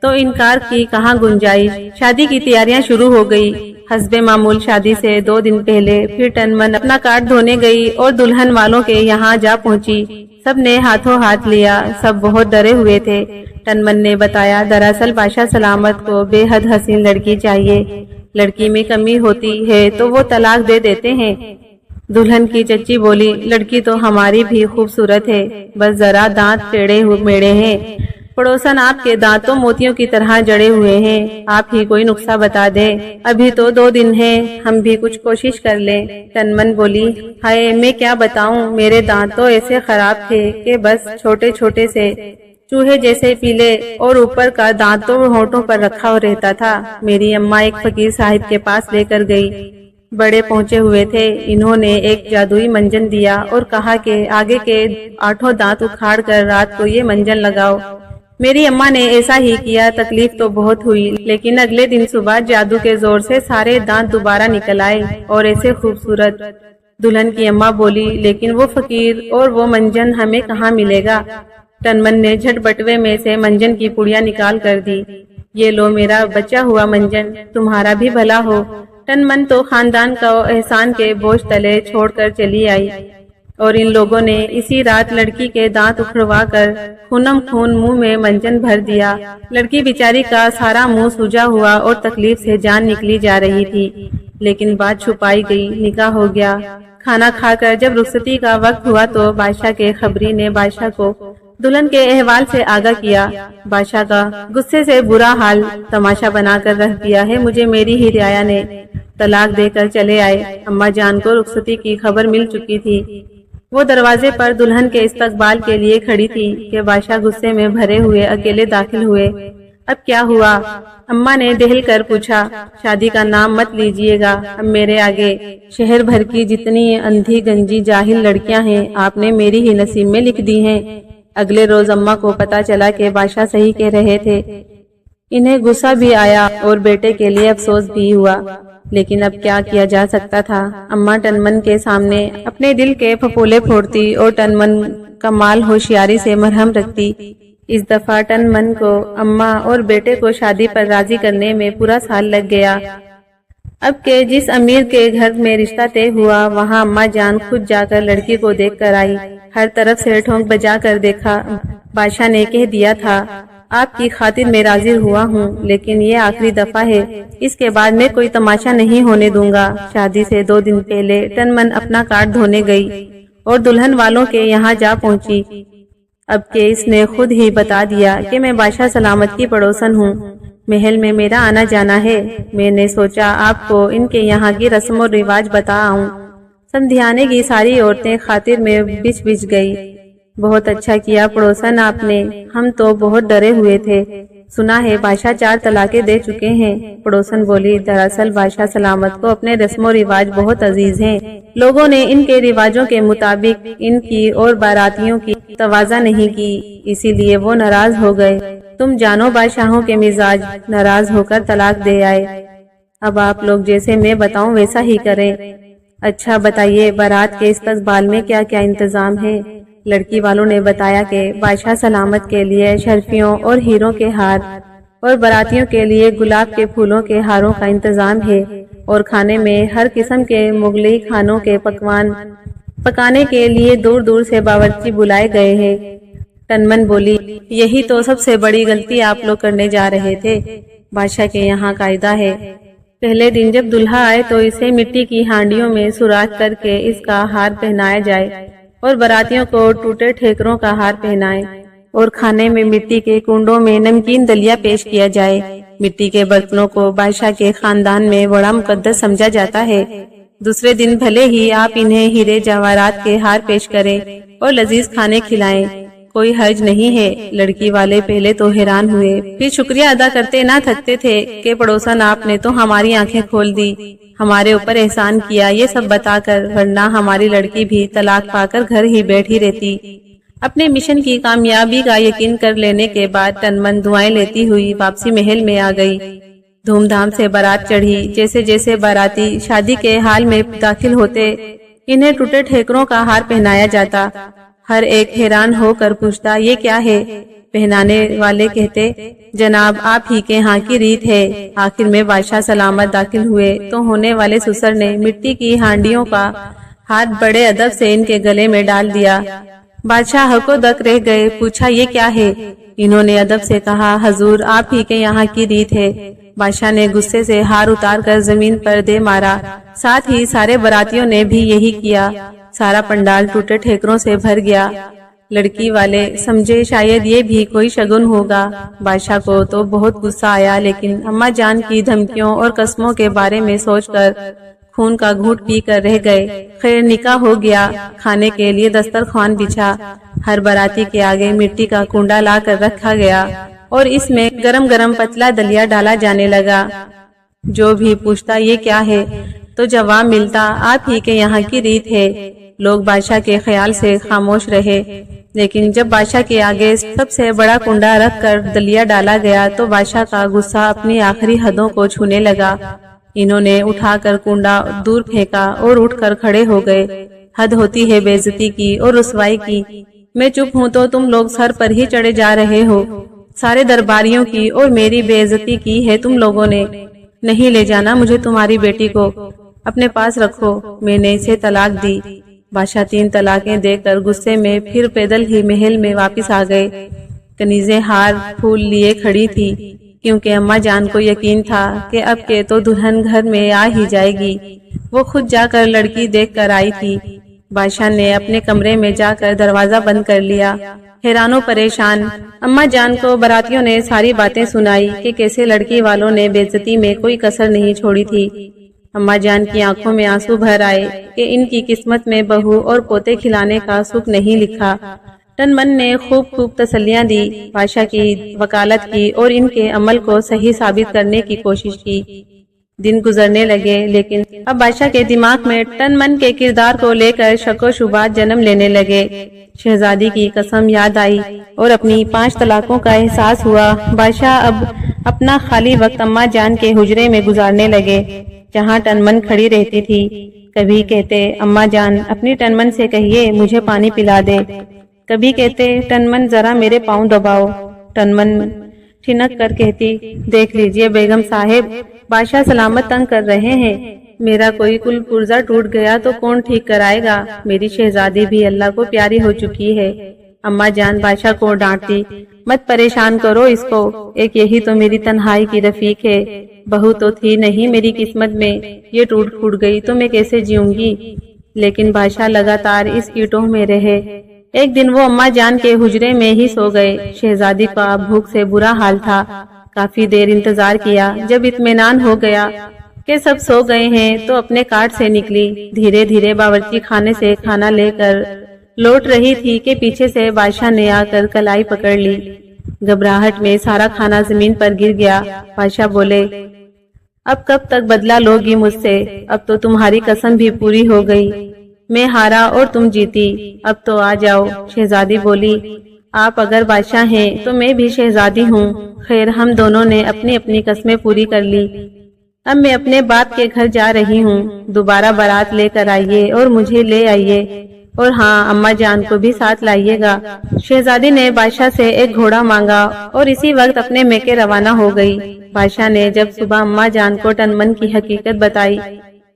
Speaker 1: تو انکار کی کہاں گنجائش۔ شادی کی تیاریاں شروع ہو گئی۔ حسب معمول شادی سے 2 دن پہلے پھر تنمن اپنا کارڈ دھونے گئی اور دلہن والوں کے یہاں جا پہنچی۔ سب نے ہاتھوں ہاتھ لیا، سب بہت ڈرے ہوئے تھے۔ تنمن نے بتایا، دراصل بادشاہ سلامت کو بے حد حسین لڑکی چاہیے، لڑکی میں کمی ہوتی ہے تو وہ طلاق دے دیتے ہیں۔ دلہن کی چچی بولی، لڑکی تو ہماری بھی خوبصورت ہے، بس ذرا دانت ٹیڑھے میڑے ہیں۔ پڑوسن، آپ کے دانت تو موتیوں کی طرح جڑے ہوئے ہیں، آپ ہی کوئی نسخہ بتا دیں، ابھی تو 2 دن ہیں، ہم بھی کچھ کوشش کر لیں۔ تنمن بولی، ہائے میں کیا بتاؤں، میرے دانت تو ایسے خراب تھے کہ بس چھوٹے چھوٹے سے چوہے جیسے پیلے، اور اوپر کا دانت تو ہونٹوں پر رکھا رہتا تھا۔ میری اماں ایک فقیر صاحب کے پاس لے کر گئی، بڑے پہنچے ہوئے تھے۔ انہوں نے ایک جادوئی منجن دیا اور کہا کہ آگے کے 8 دانت اکھاڑ کر رات کو یہ منجن لگاؤ۔ میری اماں نے ایسا ہی کیا۔ تکلیف تو بہت ہوئی، لیکن اگلے دن صبح جادو کے زور سے سارے دانت دوبارہ نکل آئے اور ایسے خوبصورت۔ دلہن کی اماں بولی، لیکن وہ فقیر اور وہ منجن ہمیں کہاں ملے گا؟ تنمن نے جھٹ بٹوے میں سے منجن کی پڑیاں نکال کر دی۔ یہ لو میرا بچا ہوا منجن، تمہارا بھی بھلا ہو۔ تنمن تو خاندان کا احسان کے بوجھ تلے چھوڑ کر چلی آئی، اور ان لوگوں نے اسی رات لڑکی کے دانت اکھڑوا کر خونم خون منہ میں منجن بھر دیا۔ لڑکی بیچاری کا سارا منہ سوجا ہوا اور تکلیف سے جان نکلی جا رہی تھی، لیکن بات چھپائی گئی، نکاح ہو گیا۔ کھانا کھا کر جب رخصتی کا وقت ہوا تو بادشاہ کے خبری نے بادشاہ کو دلہن کے احوال سے آگاہ کیا۔ بادشاہ کا غصے سے برا حال تماشا بنا کر رکھ دیا ہے مجھے میری ہی رعایا نے۔ طلاق دے کر چلے آئے۔ اماں جان کو رخصتی کی خبر مل چکی تھی۔ وہ دروازے پر دلہن کے استقبال کے لیے کھڑی تھی کہ بادشاہ غصے میں بھرے ہوئے اکیلے داخل ہوئے۔ اب کیا ہوا؟ اماں نے دہل کر پوچھا۔ شادی کا نام مت لیجئے گا اب میرے آگے، شہر بھر کی جتنی اندھی گنجی جاہل لڑکیاں ہیں آپ نے میری ہی نصیب میں لکھ دی ہیں۔ اگلے روز اماں کو پتا چلا کہ بادشاہ صحیح کہہ رہے تھے۔ انہیں غصہ بھی آیا اور بیٹے کے لیے افسوس بھی ہوا، لیکن اب کیا کیا جا سکتا تھا؟ اماں تنمن کے سامنے اپنے دل کے پھپولے پھوڑتی اور تنمن کمال ہوشیاری سے مرہم رکھتی۔ اس دفعہ تنمن کو اماں اور بیٹے کو شادی پر راضی کرنے میں پورا سال لگ گیا۔ اب کہ جس امیر کے گھر میں رشتہ طے ہوا وہاں اماں جان خود جا کر لڑکی کو دیکھ کر آئی۔ ہر طرف سے ٹھونک بجا کر دیکھا۔ بادشاہ نے کہہ دیا تھا آپ کی خاطر میں راضی ہوا ہوں، لیکن یہ آخری دفعہ ہے، اس کے بعد میں کوئی تماشا نہیں ہونے دوں گا۔ شادی سے 2 دن پہلے تنمن اپنا کارڈ دھونے گئی اور دلہن والوں کے یہاں جا پہنچی۔ اب کہ اس نے خود ہی بتا دیا کہ میں بادشاہ سلامت کی پڑوسن ہوں، محل میں میرا آنا جانا ہے، میں نے سوچا آپ کو ان کے یہاں کی رسم و رواج بتاؤں۔ سمدھیانے کی ساری عورتیں خاطر میں بچ بچ گئی۔ بہت اچھا کیا پڑوسن آپ نے، ہم تو بہت ڈرے ہوئے تھے، سنا ہے بادشاہ 4 طلاقیں دے چکے ہیں۔ پڑوسن بولی، دراصل بادشاہ سلامت کو اپنے رسم و رواج بہت عزیز ہیں، لوگوں نے ان کے رواجوں کے مطابق ان کی اور باراتیوں کی توازہ نہیں کی، اسی لیے وہ ناراض ہو گئے۔ تم جانو بادشاہوں کے مزاج، ناراض ہو کر طلاق دے آئے۔ اب آپ لوگ جیسے میں بتاؤں ویسا ہی کریں۔ اچھا بتائیے بارات کے استقبال میں کیا کیا انتظام ہے؟ لڑکی والوں نے بتایا کہ بادشاہ سلامت کے لیے شرفیوں اور ہیروں کے ہار اور براتیوں کے لیے گلاب کے پھولوں کے ہاروں کا انتظام ہے، اور کھانے میں ہر قسم کے مغلئی کھانوں کے پکوان پکانے کے لیے دور دور سے باورچی بلائے گئے ہیں۔ ٹنمن بولی، یہی تو سب سے بڑی غلطی آپ لوگ کرنے جا رہے تھے۔ بادشاہ کے یہاں قاعدہ ہے، پہلے دن جب دلہا آئے تو اسے مٹی کی ہانڈیوں میں سوراخ کر کے اس کا ہار پہنایا جائے، اور براتیوں کو ٹوٹے ٹھیکروں کا ہار پہنائے، اور کھانے میں مٹی کے کنڈوں میں نمکین دلیا پیش کیا جائے۔ مٹی کے برتنوں کو بادشاہ کے خاندان میں بڑا مقدس سمجھا جاتا ہے۔ دوسرے دن بھلے ہی آپ انہیں ہیرے جواہرات کے ہار پیش کریں اور لذیذ کھانے کھلائیں، کوئی حرج نہیں ہے۔ لڑکی والے پہلے تو حیران ہوئے، پھر شکریہ ادا کرتے نہ تھکتے تھے کہ پڑوسن آپ نے تو ہماری آنکھیں کھول دی، ہمارے اوپر احسان کیا یہ سب بتا کر، ورنہ ہماری لڑکی بھی طلاق پا کر گھر ہی بیٹھی رہتی۔ اپنے مشن کی کامیابی کا یقین کر لینے کے بعد ٹنمن دعائیں لیتی ہوئی واپسی محل میں آ گئی۔ دھوم دھام سے بارات چڑھی۔ جیسے جیسے باراتی شادی کے حال میں داخل ہوتے، انہیں ٹوٹے ٹھیکروں کا ہار پہنایا جاتا۔ ہر ایک حیران ہو کر پوچھتا، یہ کیا ہے؟ پہنانے والے کہتے، جناب آپ ہی کے ہاں کی ریت ہے۔ آخر میں بادشاہ سلامت داخل ہوئے تو ہونے والے سسر نے مٹی کی ہانڈیوں کا ہاتھ بڑے ادب سے ان کے گلے میں ڈال دیا۔ بادشاہ حق و دک رہ گئے، پوچھا یہ کیا ہے؟ انہوں نے ادب سے کہا، حضور آپ ہی کے یہاں کی ریت ہے۔ بادشاہ نے غصے سے ہار اتار کر زمین پر دے مارا، ساتھ ہی سارے براتیوں نے بھی یہی کیا۔ سارا پنڈال ٹوٹے ٹھیکروں سے بھر گیا۔ لڑکی والے سمجھے شاید یہ بھی کوئی شگن ہوگا۔ بادشاہ کو تو بہت غصہ آیا، لیکن اماں جان کی دھمکیوں اور قسموں کے بارے میں سوچ کر خون کا گھونٹ پی کر رہ گئے۔ خیر نکاح ہو گیا، کھانے کے لیے دسترخوان بچھا، ہر باراتی کے آگے مٹی کا کنڈا لا کر رکھا گیا اور اس میں گرم گرم پتلا دلیا ڈالا جانے لگا۔ جو بھی پوچھتا یہ کیا ہے تو جواب ملتا، آپ ہی کے یہاں کی ریت ہے۔ لوگ بادشاہ کے خیال سے خاموش رہے، لیکن جب بادشاہ کے آگے سب سے بڑا کنڈا رکھ کر دلیا ڈالا گیا تو بادشاہ کا غصہ اپنی آخری حدوں کو چھونے لگا۔ انہوں نے اٹھا کر کنڈا دور پھینکا اور اٹھ کر کھڑے ہو گئے۔ حد ہوتی ہے بے عزتی کی اور رسوائی کی، میں چپ ہوں تو تم لوگ سر پر ہی چڑھے جا رہے ہو۔ سارے درباریوں کی اور میری بے عزتی کی ہے تم لوگوں نے۔ نہیں لے جانا مجھے تمہاری بیٹی کو، اپنے پاس رکھو، میں نے اسے طلاق دی۔ بادشاہ 3 طلاقیں دے کر غصے میں پھر پیدل ہی محل میں واپس آ گئے۔ کنیزیں ہار پھول لیے کھڑی تھی، کیونکہ اماں جان کو یقین تھا کہ اب کے تو دلہن گھر میں آ ہی جائے گی۔ وہ خود جا کر لڑکی دیکھ کر آئی تھی۔ بادشاہ نے اپنے کمرے میں جا کر دروازہ بند کر لیا۔ حیران و پریشان اماں جان کو براتیوں نے ساری باتیں سنائی کہ کیسے لڑکی والوں نے بے عزتی میں کوئی کسر نہیں چھوڑی تھی۔ اماں جان کی آنکھوں میں آنسو بھر آئے کہ ان کی قسمت میں بہو اور پوتے کھلانے کا سکھ نہیں لکھا۔ ٹنمن نے خوب تسلیاں دی، بادشاہ کی وکالت کی اور ان کے عمل کو صحیح ثابت کرنے کی کوشش کی۔ دن گزرنے لگے، لیکن اب بادشاہ کے دماغ میں ٹنمن کے کردار کو لے کر شک و شبہات جنم لینے لگے۔ شہزادی کی قسم یاد آئی اور اپنی 5 طلاقوں کا احساس ہوا۔ بادشاہ اب اپنا خالی وقت اماں جان کے حجرے میں گزارنے لگے، جہاں ٹنمن کھڑی رہتی تھی۔ کبھی کہتے، اماں جان اپنی ٹنمن سے کہیے مجھے پانی پلا دے۔ کبھی کہتے، ٹنمن ذرا میرے پاؤں دباؤ۔ ٹنمن ٹھنک کر کہتی، دیکھ لیجئے بیگم صاحب، بادشاہ سلامت تنگ کر رہے ہیں، میرا کوئی کل پرزہ ٹوٹ گیا تو کون ٹھیک کرائے گا؟ میری شہزادی بھی اللہ کو پیاری ہو چکی ہے۔ اماں جان بادشاہ کو ڈانٹتی، مت پریشان کرو اس کو، ایک یہی تو میری تنہائی کی رفیق ہے، بہو تو تھی نہیں میری قسمت میں، یہ ٹوٹ پھوٹ گئی تو میں کیسے جیوں گی؟ لیکن بادشاہ لگاتار اس کی ٹوہ میں رہے۔ ایک دن وہ اماں جان کے حجرے میں ہی سو گئے۔ شہزادی کا بھوک سے برا حال تھا۔ کافی دیر انتظار کیا۔ جب اطمینان ہو گیا کہ سب سو گئے ہیں تو اپنے کاٹ سے نکلی۔ دھیرے دھیرے باورچی خانے سے کھانا لے کر لوٹ رہی تھی کہ پیچھے سے بادشاہ نے آ کر کلائی پکڑ لی۔ گھبراہٹ میں سارا کھانا زمین پر گر گیا۔ بادشاہ بولے، اب کب تک بدلہ لوگی مجھ سے؟ اب تو تمہاری قسم بھی پوری ہو گئی۔ میں ہارا اور تم جیتی، اب تو آ جاؤ۔ شہزادی بولی، آپ اگر بادشاہ ہیں تو میں بھی شہزادی ہوں۔ خیر، ہم دونوں نے اپنی اپنی قسمیں پوری کر لی۔ اب میں اپنے باپ کے گھر جا رہی ہوں۔ دوبارہ بارات لے کر آئیے اور مجھے لے آئیے، اور ہاں، اماں جان کو بھی ساتھ لائیے گا۔ شہزادی نے بادشاہ سے ایک گھوڑا مانگا اور اسی وقت اپنے میکے روانہ ہو گئی۔ بادشاہ نے جب صبح اماں جان کو ٹن من کی حقیقت بتائی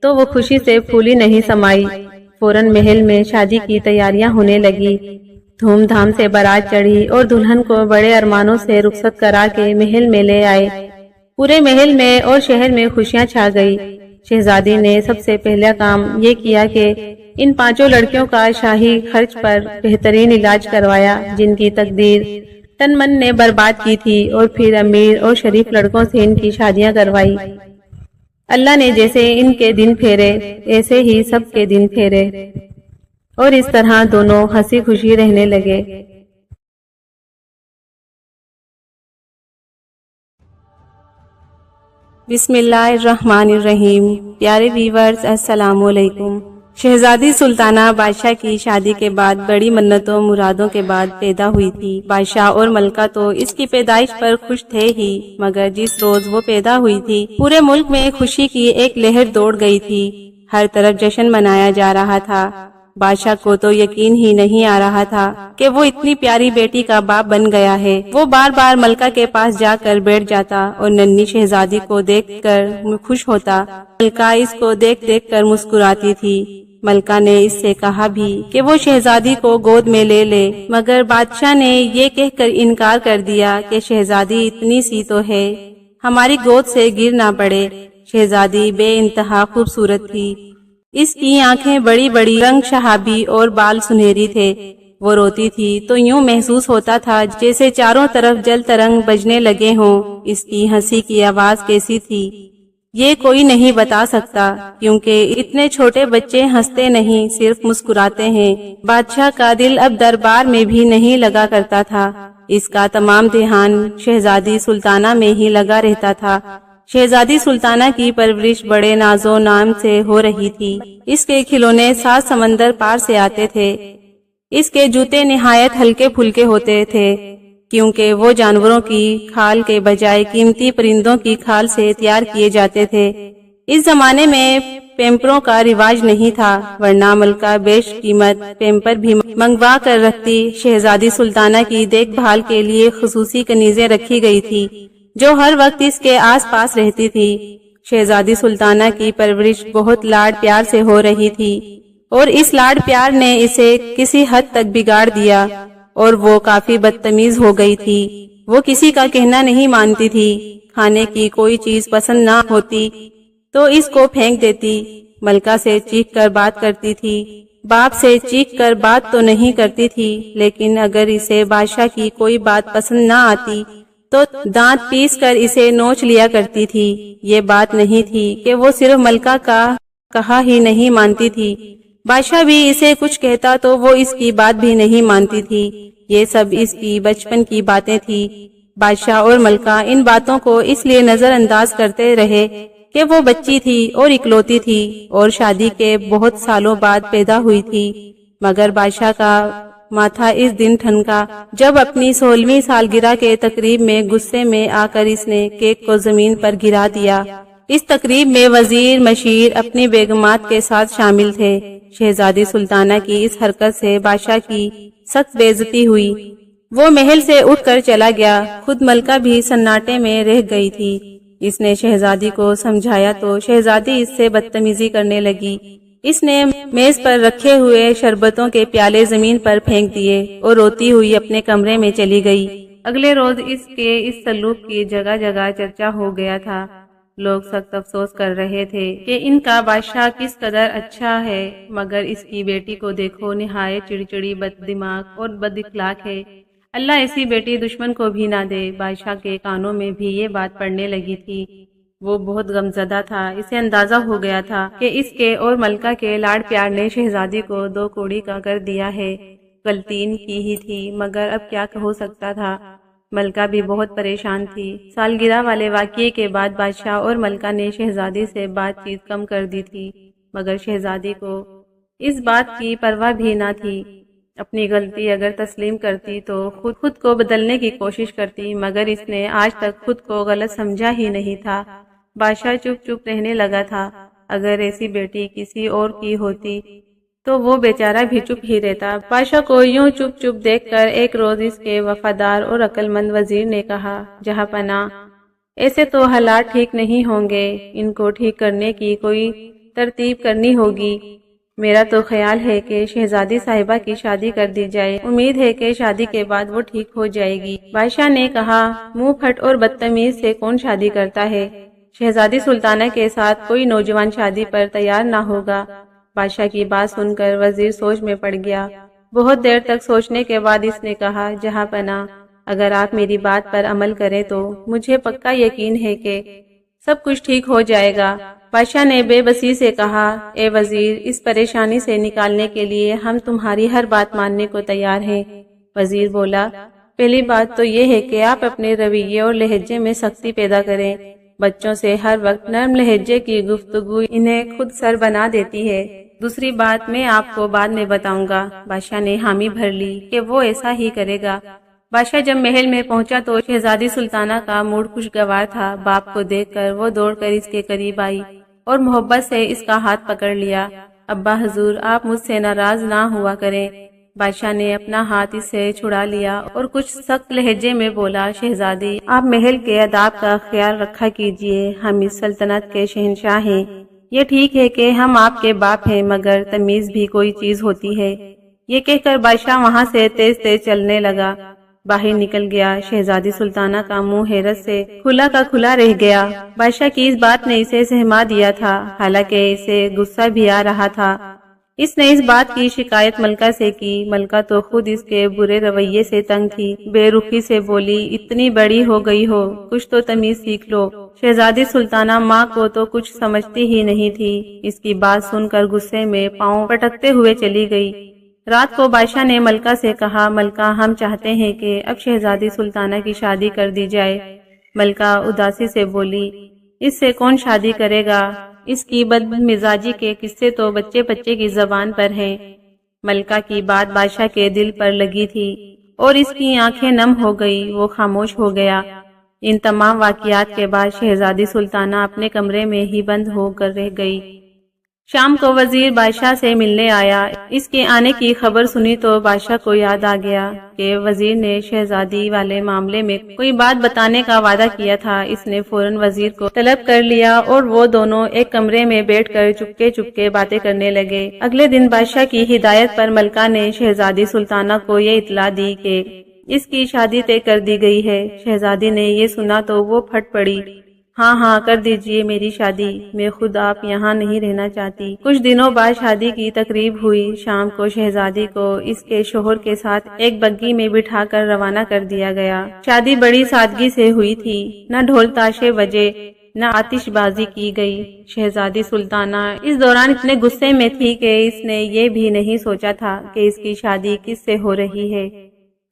Speaker 1: تو وہ خوشی سے پھولی نہیں سمائی۔ فوراً محل میں شادی کی تیاریاں ہونے لگی۔ دھوم دھام سے بارات چڑھی اور دلہن کو بڑے ارمانوں سے رخصت کرا کے محل میں لے آئے۔ پورے محل میں اور شہر میں خوشیاں چھا گئی۔ شہزادی نے سب سے پہلا کام یہ کیا کہ ان 5 لڑکیوں کا شاہی خرچ پر بہترین علاج کروایا جن کی تقدیر ٹن من نے برباد کی تھی، اور پھر امیر اور شریف لڑکوں سے ان کی شادیاں کروائی۔ اللہ نے جیسے ان کے دن پھیرے ایسے ہی سب کے دن پھیرے، اور اس طرح دونوں ہنسی خوشی رہنے لگے۔ بسم اللہ الرحمن الرحیم۔ پیارے ویورز، السلام علیکم۔ شہزادی سلطانہ بادشاہ کی شادی کے بعد بڑی منتوں مرادوں کے بعد پیدا ہوئی تھی۔ بادشاہ اور ملکہ تو اس کی پیدائش پر خوش تھے ہی، مگر جس روز وہ پیدا ہوئی تھی پورے ملک میں خوشی کی ایک لہر دوڑ گئی تھی۔ ہر طرف جشن منایا جا رہا تھا۔ بادشاہ کو تو یقین ہی نہیں آ رہا تھا کہ وہ اتنی پیاری بیٹی کا باپ بن گیا ہے۔ وہ بار بار ملکہ کے پاس جا کر بیٹھ جاتا اور ننھی شہزادی کو دیکھ کر خوش ہوتا۔ ملکہ اس کو دیکھ کر مسکراتی تھی۔ ملکہ نے اس سے کہا بھی کہ وہ شہزادی کو گود میں لے لے، مگر بادشاہ نے یہ کہہ کر انکار کر دیا کہ شہزادی اتنی سی تو ہے، ہماری گود سے گر نہ پڑے۔ شہزادی بے انتہا خوبصورت تھی۔ اس کی آنکھیں بڑی بڑی، رنگ شہابی اور بال سنہری تھے۔ وہ روتی تھی تو یوں محسوس ہوتا تھا جیسے چاروں طرف جل ترنگ بجنے لگے ہوں۔ اس کی ہنسی کی آواز کیسی تھی یہ کوئی نہیں بتا سکتا، کیونکہ اتنے چھوٹے بچے ہنستے نہیں، صرف مسکراتے ہیں۔ بادشاہ کا دل اب دربار میں بھی نہیں لگا کرتا تھا۔ اس کا تمام دھیان شہزادی سلطانہ میں ہی لگا رہتا تھا۔ شہزادی سلطانہ کی پرورش بڑے ناز و نام سے ہو رہی تھی۔ اس کے کھلونے 7 سمندر پار سے آتے تھے۔ اس کے جوتے نہایت ہلکے پھلکے ہوتے تھے، کیونکہ وہ جانوروں کی کھال کے بجائے قیمتی پرندوں کی کھال سے تیار کیے جاتے تھے۔ اس زمانے میں پیمپروں کا رواج نہیں تھا، ورنہ ملکہ بیش قیمت پیمپر بھی منگوا کر رکھتی۔ شہزادی سلطانہ کی دیکھ بھال کے لیے خصوصی کنیزیں رکھی گئی تھی جو ہر وقت اس کے آس پاس رہتی تھی۔ شہزادی سلطانہ کی پرورش بہت لاڈ پیار سے ہو رہی تھی، اور اس لاڈ پیار نے اسے کسی حد تک بگاڑ دیا، اور وہ کافی بدتمیز ہو گئی تھی۔ وہ کسی کا کہنا نہیں مانتی تھی۔ کھانے کی کوئی چیز پسند نہ ہوتی تو اس کو پھینک دیتی۔ ملکہ سے چیخ کر بات کرتی تھی، باپ سے چیخ کر بات تو نہیں کرتی تھی، لیکن اگر اسے بادشاہ کی کوئی بات پسند نہ آتی تو دانت پیس کر اسے نوچ لیا کرتی تھی۔ یہ بات نہیں تھی کہ وہ صرف ملکہ کا کہا ہی نہیں مانتی تھی، بادشاہ بھی اسے کچھ کہتا تو وہ اس کی بات بھی نہیں مانتی تھی۔ یہ سب اس کی بچپن کی باتیں تھی۔ بادشاہ اور ملکہ ان باتوں کو اس لیے نظر انداز کرتے رہے کہ وہ بچی تھی اور اکلوتی تھی، اور شادی کے بہت سالوں بعد پیدا ہوئی تھی۔ مگر بادشاہ کا ماتھا اس دن ٹھنکا جب اپنی 16ویں سالگرہ کے تقریب میں غصے میں آ کر اس نے کیک کو زمین پر گرا دیا۔ اس تقریب میں وزیر مشیر اپنی بیگمات کے ساتھ شامل تھے۔ شہزادی سلطانہ کی اس حرکت سے بادشاہ کی سخت بے عزتی ہوئی۔ وہ محل سے اٹھ کر چلا گیا۔ خود ملکہ بھی سناٹے میں رہ گئی تھی۔ اس نے شہزادی کو سمجھایا تو شہزادی اس سے بدتمیزی کرنے لگی۔ اس نے میز پر رکھے ہوئے شربتوں کے پیالے زمین پر پھینک دیے اور روتی ہوئی اپنے کمرے میں چلی گئی۔ اگلے روز اس کے اس سلوک کی جگہ جگہ چرچا ہو گیا تھا۔ لوگ سخت افسوس کر رہے تھے کہ ان کا بادشاہ کس قدر اچھا ہے، مگر اس کی بیٹی کو دیکھو، نہایت چڑچڑی، بد دماغ اور بد اخلاق ہے۔ اللہ ایسی بیٹی دشمن کو بھی نہ دے۔ بادشاہ کے کانوں میں بھی یہ بات پڑنے لگی تھی۔ وہ بہت غمزدہ تھا۔ اسے اندازہ ہو گیا تھا کہ اس کے اور ملکہ کے لاڈ پیار نے شہزادی کو دو کوڑی کا کر دیا ہے۔ غلطی ان کی ہی تھی، مگر اب کیا ہو سکتا تھا۔ ملکہ بھی بہت پریشان تھی۔ سالگرہ والے واقعے کے بعد بادشاہ اور ملکہ نے شہزادی سے بات چیت کم کر دی تھی، مگر شہزادی کو اس بات کی پرواہ بھی نہ تھی۔ اپنی غلطی اگر تسلیم کرتی تو خود کو بدلنے کی کوشش کرتی، مگر اس نے آج تک خود کو غلط سمجھا ہی نہیں تھا۔ بادشاہ چپ چپ رہنے لگا تھا۔ اگر ایسی بیٹی کسی اور کی ہوتی تو وہ بیچارہ بھی چپ ہی رہتا۔ بادشاہ کو یوں چپ چپ دیکھ کر ایک روز اس کے وفادار اور عقل مند وزیر نے کہا، جہاں پناہ، ایسے تو حالات ٹھیک نہیں ہوں گے، ان کو ٹھیک کرنے کی کوئی ترتیب کرنی ہوگی۔ میرا تو خیال ہے کہ شہزادی صاحبہ کی شادی کر دی جائے، امید ہے کہ شادی کے بعد وہ ٹھیک ہو جائے گی۔ بادشاہ نے کہا، منہ پھٹ اور بدتمیز سے کون شادی کرتا ہے؟ شہزادی سلطانہ کے ساتھ کوئی نوجوان شادی پر تیار نہ ہوگا۔ بادشاہ کی بات سن کر وزیر سوچ میں پڑ گیا۔ بہت دیر تک سوچنے کے بعد اس نے کہا، جہاں پناہ، اگر آپ میری بات پر عمل کریں تو مجھے پکا یقین ہے کہ سب کچھ ٹھیک ہو جائے گا۔ بادشاہ نے بے بسی سے کہا، اے وزیر، اس پریشانی سے نکالنے کے لیے ہم تمہاری ہر بات ماننے کو تیار ہیں۔ وزیر بولا، پہلی بات تو یہ ہے کہ آپ اپنے رویے اور لہجے میں سختی پیدا کریں۔ بچوں سے ہر وقت نرم لہجے کی گفتگو انہیں خود سر بنا دیتی ہے۔ دوسری بات میں آپ کو بعد میں بتاؤں گا۔ بادشاہ نے حامی بھر لی کہ وہ ایسا ہی کرے گا۔ بادشاہ جب محل میں پہنچا تو شہزادی سلطانہ کا موڈ خوشگوار تھا۔ باپ کو دیکھ کر وہ دوڑ کر اس کے قریب آئی اور محبت سے اس کا ہاتھ پکڑ لیا۔ ابا حضور، آپ مجھ سے ناراض نہ ہوا کریں۔ بادشاہ نے اپنا ہاتھ اس سے چھڑا لیا اور کچھ سخت لہجے میں بولا، شہزادی، آپ محل کے آداب کا خیال رکھا کیجیے۔ ہم اس سلطنت کے شہنشاہ ہیں۔ یہ ٹھیک ہے کہ ہم آپ کے باپ ہیں، مگر تمیز بھی کوئی چیز ہوتی ہے۔ یہ کہہ کر بادشاہ وہاں سے تیز تیز چلنے لگا، باہر نکل گیا۔ شہزادی سلطانہ کا منہ حیرت سے کھلا کا کھلا رہ گیا۔ بادشاہ کی اس بات نے اسے سہما دیا تھا، حالانکہ اسے غصہ بھی آ رہا تھا۔ اس نے اس بات کی شکایت ملکہ سے کی۔ ملکہ تو خود اس کے برے رویے سے تنگ تھی، بے رخی سے بولی، اتنی بڑی ہو گئی ہو، کچھ تو تمیز سیکھ لو۔ شہزادی سلطانہ ماں کو تو کچھ سمجھتی ہی نہیں تھی۔ اس کی بات سن کر غصے میں پاؤں پٹکتے ہوئے چلی گئی۔ رات کو بادشاہ نے ملکہ سے کہا، ملکہ، ہم چاہتے ہیں کہ اب شہزادی سلطانہ کی شادی کر دی جائے۔ ملکہ اداسی سے بولی، اس سے کون شادی کرے گا؟ اس کی بد مزاجی کے قصے تو بچے بچے کی زبان پر ہیں۔ ملکہ کی بات بادشاہ کے دل پر لگی تھی اور اس کی آنکھیں نم ہو گئی، وہ خاموش ہو گیا۔ ان تمام واقعات کے بعد شہزادی سلطانہ اپنے کمرے میں ہی بند ہو کر رہ گئی۔ شام کو وزیر بادشاہ سے ملنے آیا۔ اس کے آنے کی خبر سنی تو بادشاہ کو یاد آ گیا کہ وزیر نے شہزادی والے معاملے میں کوئی بات بتانے کا وعدہ کیا تھا۔ اس نے فوراً وزیر کو طلب کر لیا اور وہ دونوں ایک کمرے میں بیٹھ کر چپکے چپکے باتیں کرنے لگے۔ اگلے دن بادشاہ کی ہدایت پر ملکہ نے شہزادی سلطانہ کو یہ اطلاع دی کہ اس کی شادی طے کر دی گئی ہے۔ شہزادی نے یہ سنا تو وہ پھٹ پڑی، ہاں ہاں کر دیجئے میری شادی، میں خود آپ یہاں نہیں رہنا چاہتی۔ کچھ دنوں بعد شادی کی تقریب ہوئی۔ شام کو شہزادی کو اس کے شوہر کے ساتھ ایک بگی میں بٹھا کر روانہ کر دیا گیا۔ شادی بڑی سادگی سے ہوئی تھی، نہ ڈھول تاشے بجے، نہ آتش بازی کی گئی۔ شہزادی سلطانہ اس دوران اتنے غصے میں تھی کہ اس نے یہ بھی نہیں سوچا تھا کہ اس کی شادی کس سے ہو رہی ہے،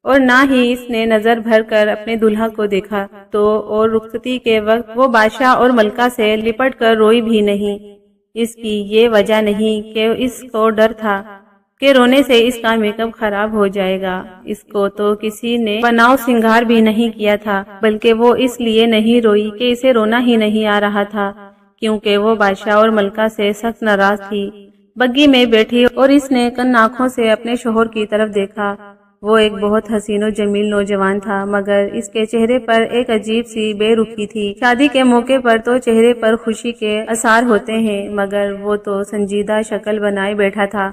Speaker 1: اور نہ ہی اس نے نظر بھر کر اپنے دلہا کو دیکھا تو اور رخصتی کے وقت وہ بادشاہ اور ملکہ سے لپٹ کر روئی بھی نہیں۔ اس کی یہ وجہ نہیں کہ اس کو ڈر تھا کہ رونے سے اس کا میک اپ خراب ہو جائے گا، اس کو تو کسی نے بناؤ سنگار بھی نہیں کیا تھا، بلکہ وہ اس لیے نہیں روئی کہ اسے رونا ہی نہیں آ رہا تھا، کیونکہ وہ بادشاہ اور ملکہ سے سخت ناراض تھی۔ بگی میں بیٹھی اور اس نے کن آنکھوں سے اپنے شوہر کی طرف دیکھا۔ وہ ایک بہت حسین و جمیل نوجوان تھا، مگر اس کے چہرے پر ایک عجیب سی بے رخی تھی۔ شادی کے موقع پر تو چہرے پر خوشی کے اثار ہوتے ہیں، مگر وہ تو سنجیدہ شکل بنائے بیٹھا تھا۔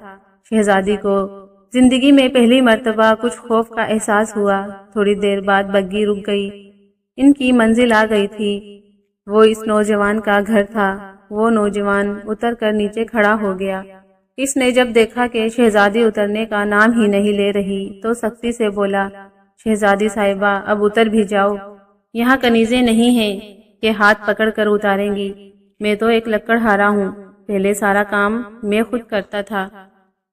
Speaker 1: شہزادی کو زندگی میں پہلی مرتبہ کچھ خوف کا احساس ہوا۔ تھوڑی دیر بعد بگی رک گئی۔ ان کی منزل آ گئی تھی۔ وہ اس نوجوان کا گھر تھا۔ وہ نوجوان اتر کر نیچے کھڑا ہو گیا۔ اس نے جب دیکھا کہ شہزادی اترنے کا نام ہی نہیں لے رہی تو سختی سے بولا، شہزادی صاحبہ اب اتر بھی جاؤ، یہاں کنیزیں نہیں ہیں کہ ہاتھ پکڑ کر اتاریں گی۔ میں تو ایک لکڑہارا ہوں، پہلے سارا کام میں خود کرتا تھا،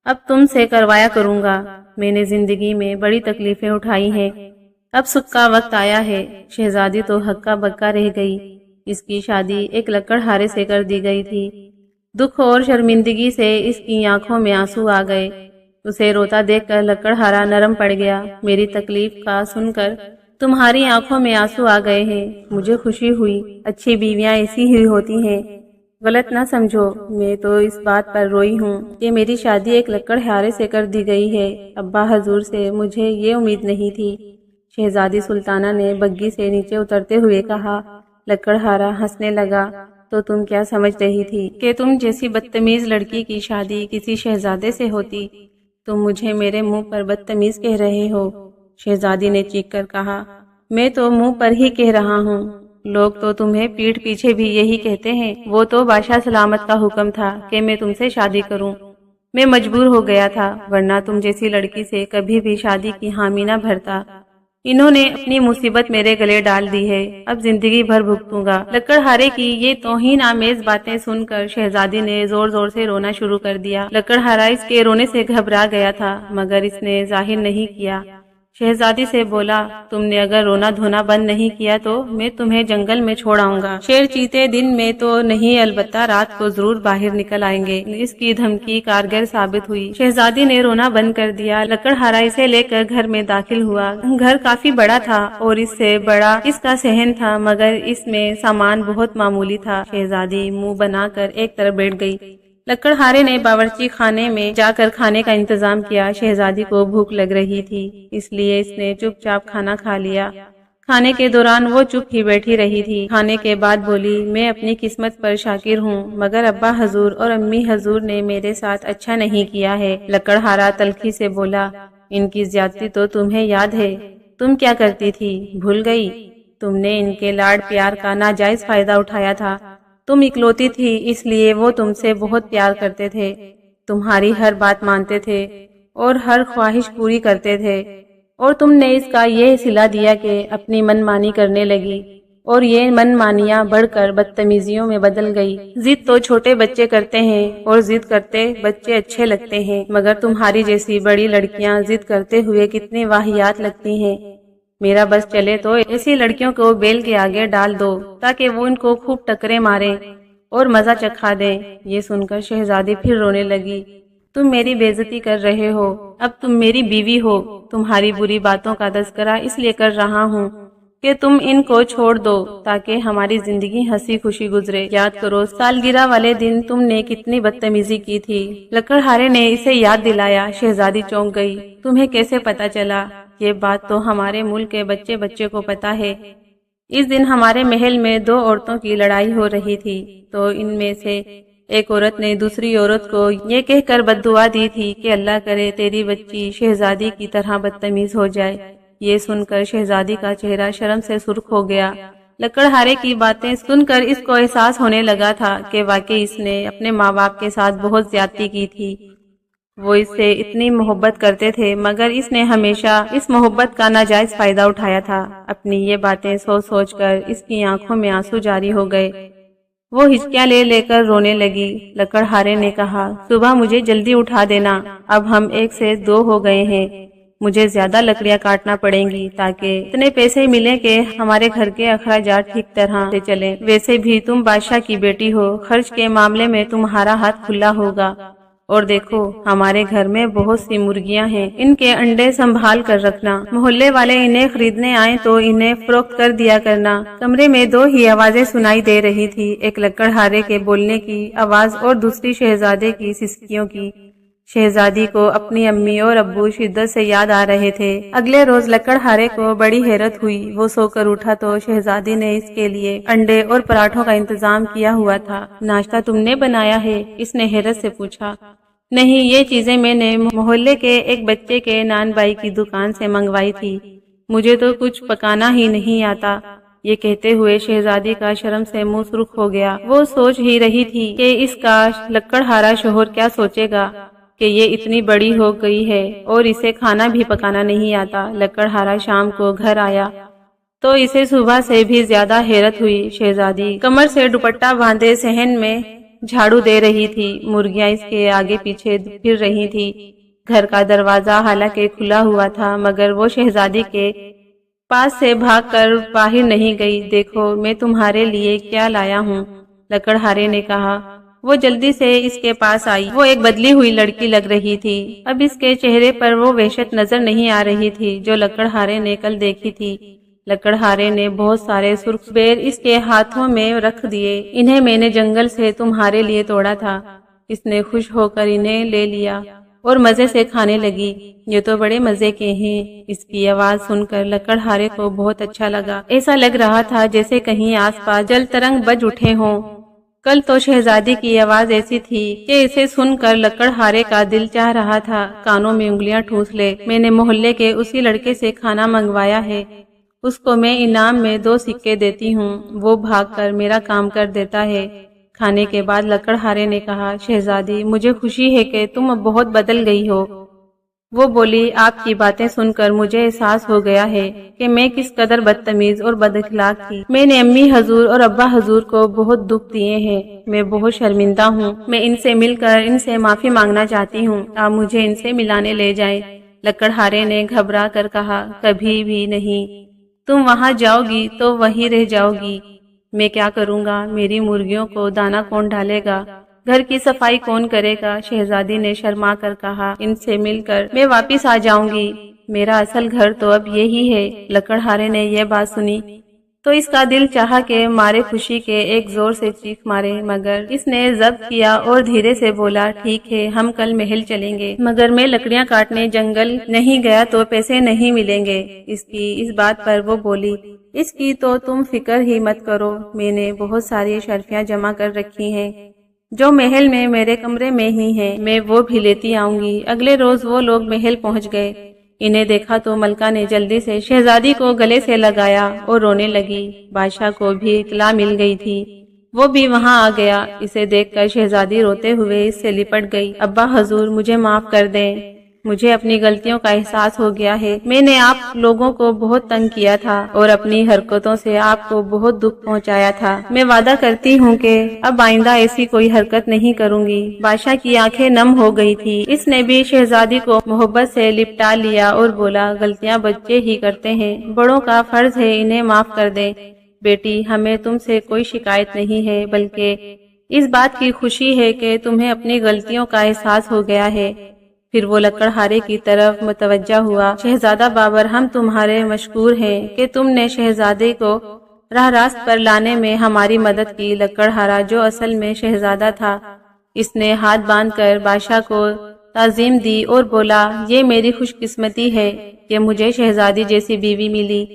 Speaker 1: اب تم سے کروایا کروں گا۔ میں نے زندگی میں بڑی تکلیفیں اٹھائی ہیں، اب سکھ کا وقت آیا ہے۔ شہزادی تو ہکا بکا رہ گئی۔ اس کی شادی ایک لکڑہارے سے کر دی گئی تھی۔ دکھ اور شرمندگی سے اس کی آنکھوں میں آنسو آ گئے۔ اسے روتا دیکھ کر لکڑہارا نرم پڑ گیا۔ میری تکلیف کا سن کر تمہاری آنکھوں میں آنسو آ گئے ہیں، مجھے خوشی ہوئی۔ اچھی بیویاں ایسی ہی ہوتی ہیں، غلط نہ سمجھو۔ میں تو اس بات پر روئی ہوں کہ میری شادی ایک لکڑہارے سے کر دی گئی ہے۔ ابا حضور سے مجھے یہ امید نہیں تھی۔ شہزادی سلطانہ نے بگھی سے نیچے اترتے ہوئے کہا۔ لکڑہارا ہنسنے لگا، تو تم کیا سمجھ رہی تھی کہ تم جیسی بدتمیز لڑکی کی شادی کسی شہزادے سے ہوتی؟ تم مجھے میرے منہ پر بدتمیز کہہ رہے ہو؟ شہزادی نے چیخ کر کہا، میں تو منہ پر ہی کہہ رہا ہوں، لوگ تو تمہیں پیٹھ پیچھے بھی یہی کہتے ہیں۔ وہ تو بادشاہ سلامت کا حکم تھا کہ میں تم سے شادی کروں، میں مجبور ہو گیا تھا، ورنہ تم جیسی لڑکی سے کبھی بھی شادی کی حامی نہ بھرتا۔ انہوں نے اپنی مصیبت میرے گلے ڈال دی ہے، اب زندگی بھر بھگتوں گا۔ لکڑہارے کی یہ توہین آمیز باتیں سن کر شہزادی نے زور زور سے رونا شروع کر دیا۔ لکڑہارا اس کے رونے سے گھبرا گیا تھا، مگر اس نے ظاہر نہیں کیا۔ شہزادی سے بولا، تم نے اگر رونا دھونا بند نہیں کیا تو میں تمہیں جنگل میں چھوڑ آؤں گا۔ شیر چیتے دن میں تو نہیں، البتہ رات کو ضرور باہر نکل آئیں گے۔ اس کی دھمکی کارگر ثابت ہوئی۔ شہزادی نے رونا بند کر دیا۔ لکڑہارا اسے لے کر گھر میں داخل ہوا۔ گھر کافی بڑا تھا اور اس سے بڑا اس کا صحن تھا، مگر اس میں سامان بہت معمولی تھا۔ شہزادی منہ بنا کر ایک طرف بیٹھ گئی۔ لکڑہارے نے باورچی خانے میں جا کر کھانے کا انتظام کیا۔ شہزادی کو بھوک لگ رہی تھی، اس لیے اس نے چپ چاپ کھانا کھا لیا۔ کھانے کے دوران وہ چپ ہی بیٹھی رہی تھی۔ کھانے کے بعد بولی، میں اپنی قسمت پر شاکر ہوں، مگر ابا حضور اور امی حضور نے میرے ساتھ اچھا نہیں کیا ہے۔ لکڑہارا تلخی سے بولا، ان کی زیادتی تو تمہیں یاد ہے، تم کیا کرتی تھی، بھول گئی؟ تم نے ان کے لاڈ پیار کا ناجائز فائدہ اٹھایا تھا۔ تم اکلوتی تھی، اس لیے وہ تم سے بہت پیار کرتے تھے، تمہاری ہر بات مانتے تھے اور ہر خواہش پوری کرتے تھے، اور تم نے اس کا یہ صلہ دیا کہ اپنی من مانی کرنے لگی، اور یہ من مانیاں بڑھ کر بدتمیزیوں میں بدل گئی۔ ضد تو چھوٹے بچے کرتے ہیں اور ضد کرتے بچے اچھے لگتے ہیں، مگر تمہاری جیسی بڑی لڑکیاں ضد کرتے ہوئے کتنی واہیات لگتی ہیں۔ میرا بس چلے تو ایسی لڑکیوں کو بیل کے آگے ڈال دو تاکہ وہ ان کو خوب ٹکرے ماریں اور مزہ چکھا دیں۔ یہ سن کر شہزادی پھر رونے لگی۔ تم میری بے عزتی کر رہے ہو، اب تم میری بیوی ہو، تمہاری بری باتوں کا تذکرہ اس لیے کر رہا ہوں کہ تم ان کو چھوڑ دو تاکہ ہماری زندگی ہنسی خوشی گزرے۔ یاد کرو سالگرہ والے دن تم نے کتنی بدتمیزی کی تھی۔ لکڑہارے نے اسے یاد دلایا۔ شہزادی چونک گئی۔ تمہیں کیسے پتا چلا؟ یہ بات تو ہمارے ملک کے بچے بچے کو پتا ہے۔ اس دن ہمارے محل میں 2 عورتوں کی لڑائی ہو رہی تھی، تو ان میں سے ایک عورت نے دوسری عورت کو یہ کہہ کر بد دعا دی تھی کہ اللہ کرے تیری بچی شہزادی کی طرح بدتمیز ہو جائے۔ یہ سن کر شہزادی کا چہرہ شرم سے سرخ ہو گیا۔ لکڑہارے کی باتیں سن کر اس کو احساس ہونے لگا تھا کہ واقعی اس نے اپنے ماں باپ کے ساتھ بہت زیادتی کی تھی۔ وہ اس سے اتنی محبت کرتے تھے، مگر اس نے ہمیشہ اس محبت کا ناجائز فائدہ اٹھایا تھا۔ اپنی یہ باتیں سوچ سوچ کر اس کی آنکھوں میں آنسو جاری ہو گئے۔ وہ ہچکیاں لے لے کر رونے لگی۔ لکڑہارے نے کہا، صبح مجھے جلدی اٹھا دینا، اب ہم 1 سے 2 ہو گئے ہیں، مجھے زیادہ لکڑیاں کاٹنا پڑیں گی تاکہ اتنے پیسے ملیں کہ ہمارے گھر کے اخراجات ٹھیک طرح سے چلیں۔ ویسے بھی تم بادشاہ کی بیٹی ہو، خرچ کے معاملے میں تمہارا ہاتھ کھلا ہوگا۔ اور دیکھو ہمارے گھر میں بہت سی مرغیاں ہیں، ان کے انڈے سنبھال کر رکھنا، محلے والے انہیں خریدنے آئیں تو انہیں فروخت کر دیا کرنا۔ کمرے میں 2 ہی آوازیں سنائی دے رہی تھی، ایک لکڑہارے کے بولنے کی آواز اور دوسری شہزادے کی سسکیوں کی۔ شہزادی کو اپنی امی اور ابو شدت سے یاد آ رہے تھے۔ اگلے روز لکڑہارے کو بڑی حیرت ہوئی۔ وہ سو کر اٹھا تو شہزادی نے اس کے لیے انڈے اور پراٹھوں کا انتظام کیا ہوا تھا۔ ناشتہ تم نے بنایا ہے؟ اس نے حیرت سے پوچھا۔ نہیں، یہ چیزیں میں نے محلے کے ایک بچے کے نان بائی کی دکان سے منگوائی تھی، مجھے تو کچھ پکانا ہی نہیں آتا۔ یہ کہتے ہوئے شہزادی کا شرم سے منہ سرخ ہو گیا۔ وہ سوچ ہی رہی تھی کہ اس کا لکڑہارا شوہر کیا سوچے گا کہ یہ اتنی بڑی ہو گئی ہے اور اسے کھانا بھی پکانا نہیں آتا۔ لکڑہارا شام کو گھر آیا تو اسے صبح سے بھی زیادہ حیرت ہوئی۔ شہزادی کمر سے دوپٹہ باندھے صحن میں جھاڑو دے رہی تھی، مرغیاں اس کے آگے پیچھے پھر رہی تھی۔ گھر کا دروازہ حالانکہ کھلا ہوا تھا مگر وہ شہزادی کے پاس سے بھاگ کر باہر نہیں گئی۔ دیکھو میں تمہارے لیے کیا لایا ہوں، لکڑہارے نے کہا۔ وہ جلدی سے اس کے پاس آئی۔ وہ ایک بدلی ہوئی لڑکی لگ رہی تھی، اب اس کے چہرے پر وہ وحشت نظر نہیں آ رہی تھی جو لکڑہارے نے کل دیکھی تھی۔ لکڑہارے نے بہت سارے سرخ بیر اس کے ہاتھوں میں رکھ دیے۔ انہیں میں نے جنگل سے تمہارے لیے توڑا تھا۔ اس نے خوش ہو کر انہیں لے لیا اور مزے سے کھانے لگی۔ یہ تو بڑے مزے کے ہیں۔ اس کی آواز سن کر لکڑہارے کو بہت اچھا لگا۔ ایسا لگ رہا تھا جیسے کہیں آس پاس جل ترنگ بج اٹھے ہوں۔ کل تو شہزادی کی آواز ایسی تھی کہ اسے سن کر لکڑہارے کا دل چاہ رہا تھا کانوں میں انگلیاں ٹھوس لے۔ میں نے محلے کے اسی لڑکے سے کھانا منگوایا ہے، اس کو میں انعام میں 2 سکے دیتی ہوں، وہ بھاگ کر میرا کام کر دیتا ہے۔ کھانے کے بعد لکڑہارے نے کہا، شہزادی مجھے خوشی ہے کہ تم اب بہت بدل گئی ہو۔ وہ بولی، آپ کی باتیں سن کر مجھے احساس ہو گیا ہے کہ میں کس قدر بدتمیز اور بد اخلاق تھی۔ میں نے امی حضور اور ابا حضور کو بہت دکھ دیے ہیں، میں بہت شرمندہ ہوں۔ میں ان سے مل کر ان سے معافی مانگنا چاہتی ہوں، آپ مجھے ان سے ملانے لے جائیں۔ لکڑہارے نے گھبرا کر کہا، کبھی بھی نہیں، تم وہاں جاؤ گی تو وہیں رہ جاؤ گی۔ میں کیا کروں گا؟ میری مرغیوں کو دانہ کون ڈالے گا؟ گھر کی صفائی کون کرے گا؟ شہزادی نے شرما کر کہا، ان سے مل کر میں واپس آ جاؤں گی، میرا اصل گھر تو اب یہی ہے۔ لکڑہارے نے یہ بات سنی تو اس کا دل چاہا کہ مارے خوشی کے ایک زور سے چیخ مارے، مگر اس نے ضبط کیا اور دھیرے سے بولا، ٹھیک ہے ہم کل محل چلیں گے، مگر میں لکڑیاں کاٹنے جنگل نہیں گیا تو پیسے نہیں ملیں گے۔ اس بات پر وہ بولی، اس کی تو تم فکر ہی مت کرو، میں نے بہت ساری اشرفیاں جمع کر رکھی ہیں جو محل میں میرے کمرے میں ہی ہیں، میں وہ بھی لیتی آؤں گی۔ اگلے روز وہ لوگ محل پہنچ گئے۔ انہیں دیکھا تو ملکہ نے جلدی سے شہزادی کو گلے سے لگایا اور رونے لگی۔ بادشاہ کو بھی اطلاع مل گئی تھی، وہ بھی وہاں آ گیا۔ اسے دیکھ کر شہزادی روتے ہوئے اس سے لپٹ گئی۔ ابا حضور مجھے معاف کر دیں، مجھے اپنی غلطیوں کا احساس ہو گیا ہے، میں نے آپ لوگوں کو بہت تنگ کیا تھا اور اپنی حرکتوں سے آپ کو بہت دکھ پہنچایا تھا۔ میں وعدہ کرتی ہوں کہ اب آئندہ ایسی کوئی حرکت نہیں کروں گی۔ بادشاہ کی آنکھیں نم ہو گئی تھی، اس نے بھی شہزادی کو محبت سے لپٹا لیا اور بولا، غلطیاں بچے ہی کرتے ہیں، بڑوں کا فرض ہے انہیں معاف کر دیں۔ بیٹی ہمیں تم سے کوئی شکایت نہیں ہے، بلکہ اس بات کی خوشی ہے کہ تمہیں اپنی غلطیوں کا احساس ہو گیا ہے۔ پھر وہ لکڑہارے کی طرف متوجہ ہوا، شہزادہ بابر ہم تمہارے مشکور ہیں کہ تم نے شہزادے کو راہ راست پر لانے میں ہماری مدد کی۔ لکڑہارا جو اصل میں شہزادہ تھا، اس نے ہاتھ باندھ کر بادشاہ کو تعظیم دی اور بولا، یہ میری خوش قسمتی ہے کہ مجھے شہزادی جیسی بیوی ملی۔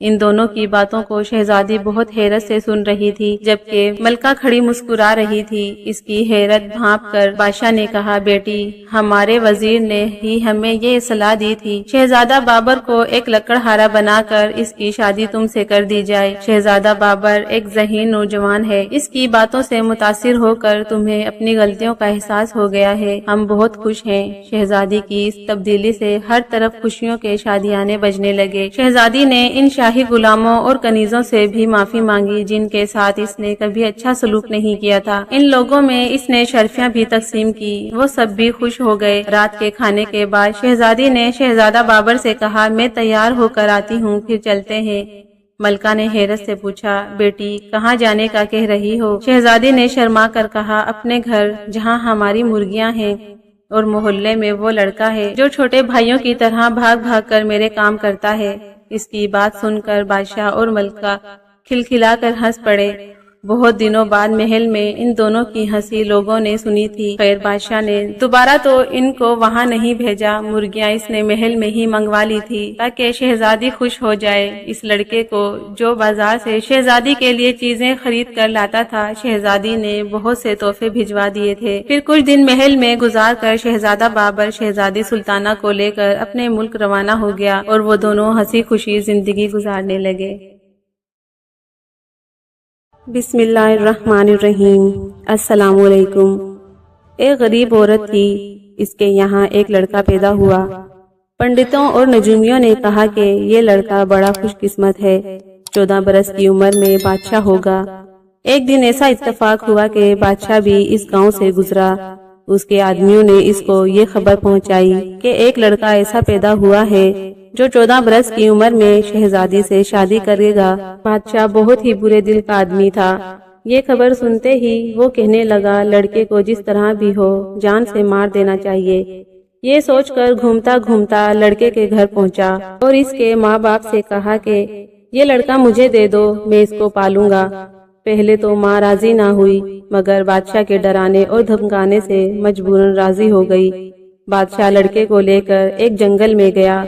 Speaker 1: ان دونوں کی باتوں کو شہزادی بہت حیرت سے سن رہی تھی، جبکہ ملکہ کھڑی مسکرا رہی تھی۔ اس کی حیرت بھانپ کر بادشاہ نے کہا، بیٹی ہمارے وزیر نے ہی ہمیں یہ صلاح دی تھی، شہزادہ بابر کو ایک لکڑہارا بنا کر اس کی شادی تم سے کر دی جائے۔ شہزادہ بابر ایک ذہین نوجوان ہے، اس کی باتوں سے متاثر ہو کر تمہیں اپنی غلطیوں کا احساس ہو گیا ہے، ہم بہت خوش ہیں۔ شہزادی کی اس تبدیلی سے ہر طرف خوشیوں کے شادیانے بجنے لگے۔ شہزادی نے ان شاہی غلاموں اور کنیزوں سے بھی معافی مانگی جن کے ساتھ اس نے کبھی اچھا سلوک نہیں کیا تھا۔ ان لوگوں میں اس نے شرفیاں بھی تقسیم کی، وہ سب بھی خوش ہو گئے۔ رات کے کھانے کے بعد شہزادی نے شہزادہ بابر سے کہا، میں تیار ہو کر آتی ہوں، پھر چلتے ہیں۔ ملکہ نے حیرت سے پوچھا، بیٹی کہاں جانے کا کہہ رہی ہو؟ شہزادی نے شرما کر کہا، اپنے گھر جہاں ہماری مرغیاں ہیں اور محلے میں وہ لڑکا ہے جو چھوٹے بھائیوں کی طرح بھاگ بھاگ کر میرے کام کرتا ہے۔ اس کی بات سن کر بادشاہ اور ملکہ کھلکھلا کر ہنس پڑے۔ بہت دنوں بعد محل میں ان دونوں کی ہنسی لوگوں نے سنی تھی۔ خیر بادشاہ نے دوبارہ تو ان کو وہاں نہیں بھیجا، مرغیاں اس نے محل میں ہی منگوا لی تھی تاکہ شہزادی خوش ہو جائے۔ اس لڑکے کو جو بازار سے شہزادی کے لیے چیزیں خرید کر لاتا تھا، شہزادی نے بہت سے تحفے بھجوا دیے تھے۔ پھر کچھ دن محل میں گزار کر شہزادہ بابر شہزادی سلطانہ کو لے کر اپنے ملک روانہ ہو گیا اور وہ دونوں ہنسی خوشی زندگی گزارنے لگے۔ بسم اللہ الرحمن الرحیم۔ السلام علیکم۔ ایک غریب عورت تھی، اس کے یہاں ایک لڑکا پیدا ہوا۔ پنڈتوں اور نجومیوں نے کہا کہ یہ لڑکا بڑا خوش قسمت ہے، 14 برس کی عمر میں بادشاہ ہوگا۔ ایک دن ایسا اتفاق ہوا کہ بادشاہ بھی اس گاؤں سے گزرا۔ اس کے آدمیوں نے اس کو یہ خبر پہنچائی کہ ایک لڑکا ایسا پیدا ہوا ہے جو 14 برس کی عمر میں شہزادی سے شادی کرے گا۔ بادشاہ بہت ہی برے دل کا آدمی تھا۔ یہ خبر سنتے ہی وہ کہنے لگا لڑکے کو جس طرح بھی ہو جان سے مار دینا چاہیے۔ یہ سوچ کر گھومتا گھومتا لڑکے کے گھر پہنچا اور اس کے ماں باپ سے کہا کہ یہ لڑکا مجھے دے دو، میں اس کو پالوں گا۔ پہلے تو ماں راضی نہ ہوئی، مگر بادشاہ کے ڈرانے اور دھمکانے سے مجبوراً راضی ہو گئی۔ بادشاہ لڑکے کو لے کر ایک جنگل میں گیا